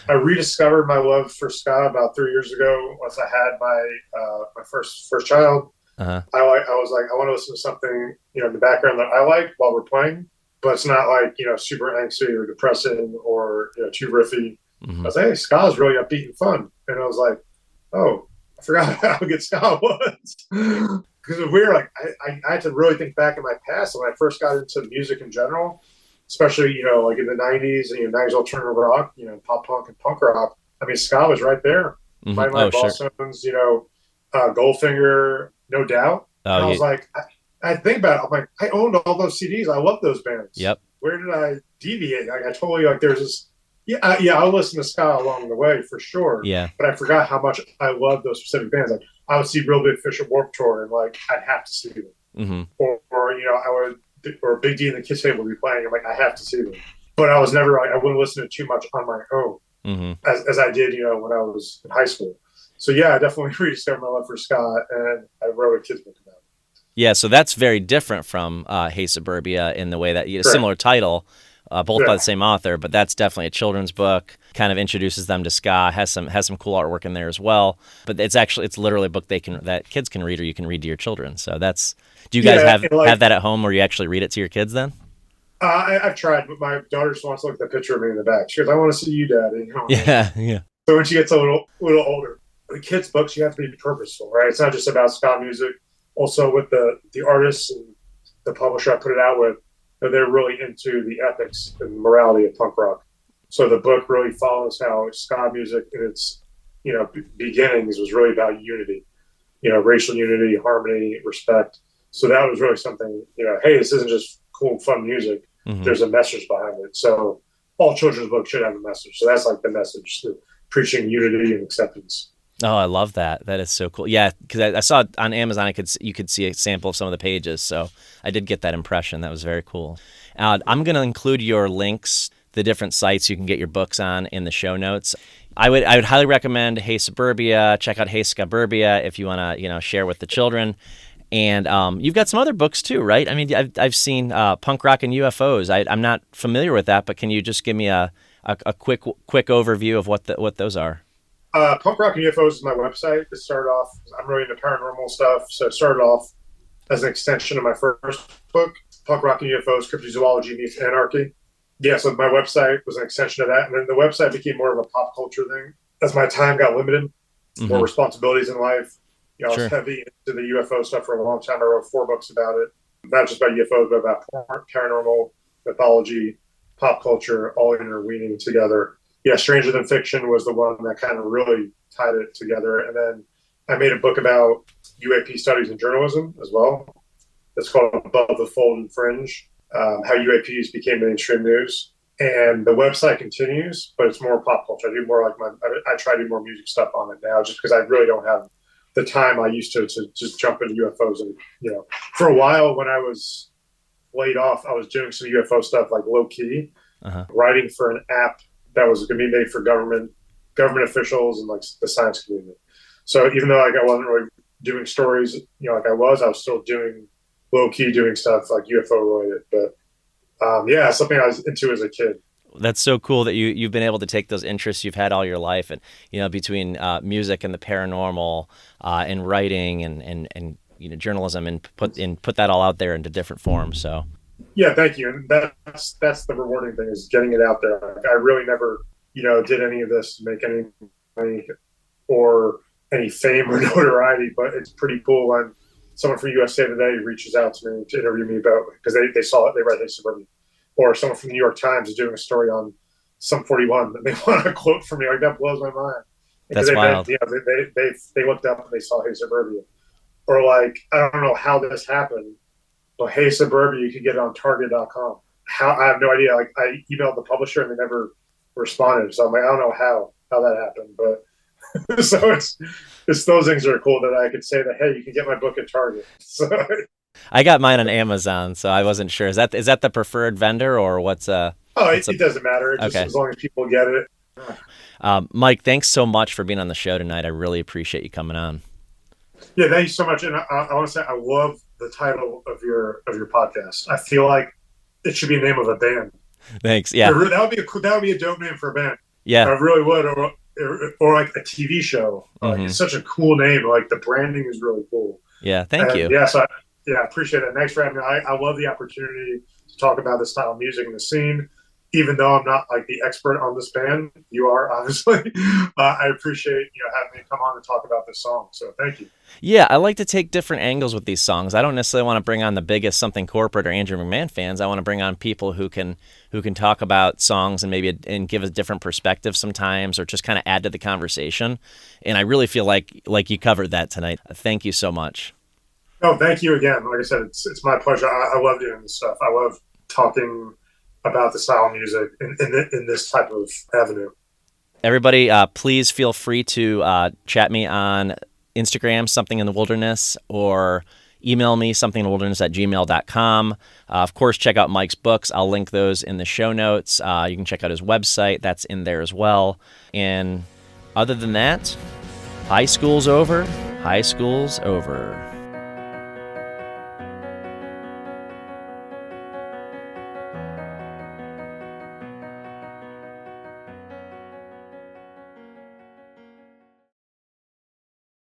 I rediscovered my love for ska about 3 years ago. Once I had my first child, I was like, I want to listen to something in the background that I like while we're playing, but it's not like super angsty or depressing or too riffy. I was like, hey, ska's really upbeat and fun. And I was like, oh, I forgot how good ska was. Because it was weird. Like I had to really think back in my past when I first got into music in general, especially, like in the 90s and 90s alternative rock, pop punk and punk rock. I mean, ska was right there. Mm-hmm. My Sure. Ballstones, Goldfinger, No Doubt. Oh, And I was like, I think about it. I'm like, I owned all those CDs. I love those bands. yep. Where did I deviate? Like, I totally, like, there's this, yeah, I'll listen to ska along the way for sure. Yeah. But I forgot how much I love those specific bands. Like, I would see Real Big Fish at Warped Tour, and like, I'd have to see them. Mm-hmm. Or I would, or Big D and the Kids Table would be playing. I'm like, I have to see them. But I was never like, I wouldn't listen to too much on my own, as I did, when I was in high school. So yeah, I definitely rediscovered my love for ska, and I wrote a kids book about it. Yeah, so that's very different from Hey Suburbia in the way that similar title, both by the same author, but that's definitely a children's book. Kind of introduces them to ska, has some cool artwork in there as well. But it's literally a book that kids can read, or you can read to your children. So do you guys have that at home where you actually read it to your kids then? I've tried, but my daughter just wants to look at the picture of me in the back. She goes, "I want to see you, Daddy." Yeah. So when she gets a little older, the kids' books, you have to be purposeful, right? It's not just about ska music. Also, with the artists and the publisher I put it out with, they're really into the ethics and morality of punk rock. So the book really follows how ska music in its beginnings was really about unity, racial unity, harmony, respect. So that was really something. Hey, this isn't just cool, fun music. Mm-hmm. There's a message behind it. So all children's books should have a message. So that's like the message, preaching unity and acceptance. Oh, I love that. That is so cool. Yeah, because I saw on Amazon, you could see a sample of some of the pages. So I did get that impression. That was very cool. I'm going to include your links, the different sites you can get your books on, in the show notes. I would highly recommend Hey Suburbia. Check out Hey Skaburbia if you want to share with the children. And you've got some other books too, right? I mean, I've seen Punk Rock and UFOs. I'm not familiar with that, but can you just give me a quick overview of what those are? Punk Rock and UFOs is my website. It started off, I'm really into paranormal stuff, so it started off as an extension of my first book, Punk Rock and UFOs, Cryptozoology Meets Anarchy. Yeah, so my website was an extension of that, and then the website became more of a pop culture thing. As my time got limited, more responsibilities in life, I was heavy into the UFO stuff for a long time. I wrote 4 books about it, not just about UFOs, but about paranormal, mythology, pop culture, all interweaving together. Yeah, Stranger Than Fiction was the one that kind of really tied it together. And then I made a book about UAP studies in journalism as well. It's called Above the Fold and Fringe, how UAPs became mainstream news. And the website continues, but it's more pop culture. I do more I try to do more music stuff on it now, just because I really don't have the time I used to just jump into UFOs. And, for a while when I was laid off, I was doing some UFO stuff like low key, writing for an app that was going to be made for government officials and like the science community. So even though I wasn't really doing stories, like I was still doing low key doing stuff like UFO related. But something I was into as a kid. That's so cool that you've been able to take those interests you've had all your life, and between music and the paranormal, and writing and journalism, and put that all out there into different forms. So. Yeah, thank you. And that's the rewarding thing, is getting it out there. Like, I really never, did any of this to make any money or any fame or notoriety, but it's pretty cool when someone from USA Today reaches out to me to interview me about, because they saw it, they read Hey Suburbia, or someone from the New York Times is doing a story on Sum 41 and they want a quote from me. Like, that blows my mind. That's wild. They looked up and they saw Hey Suburbia, or like, I don't know how this happened. Well, Hey Suburbia, you could get it on Target.com. I have no idea. Like, I emailed the publisher and they never responded. So I'm like, I don't know how that happened, but so it's those things that are cool, that I could say that, hey, you can get my book at Target. So I got mine on Amazon, so I wasn't sure. Is that the preferred vendor, or what's it doesn't matter. Just as long as people get it. Mike, thanks so much for being on the show tonight. I really appreciate you coming on. Yeah, thank you so much. And I want to say I love the title of your podcast. I feel like it should be the name of a band. Thanks. Yeah, that would be a dope name for a band. Yeah, I really would, or like a TV show. It's such a cool name. Like, the branding is really cool. Yeah, thank you. Yeah, so I appreciate it. Thanks for having me. I love the opportunity to talk about this style of music in the scene. even though I'm not like the expert on this band, you are obviously. I appreciate having me come on and talk about this song. So thank you. Yeah, I like to take different angles with these songs. I don't necessarily want to bring on the biggest something corporate or Andrew McMahon fans. I want to bring on people who can talk about songs and maybe and give a different perspective sometimes, or just kind of add to the conversation. And I really feel like you covered that tonight. Thank you so much. No, thank you again. Like I said, it's my pleasure. I love doing this stuff. I love talking about the style of music in this type of avenue. Everybody, please feel free to chat me on Instagram, Something in the Wilderness, or email me, somethinginthewilderness@gmail.com. Of course, check out Mike's books. I'll link those in the show notes. You can check out his website. That's in there as well. And other than that, high school's over. High school's over.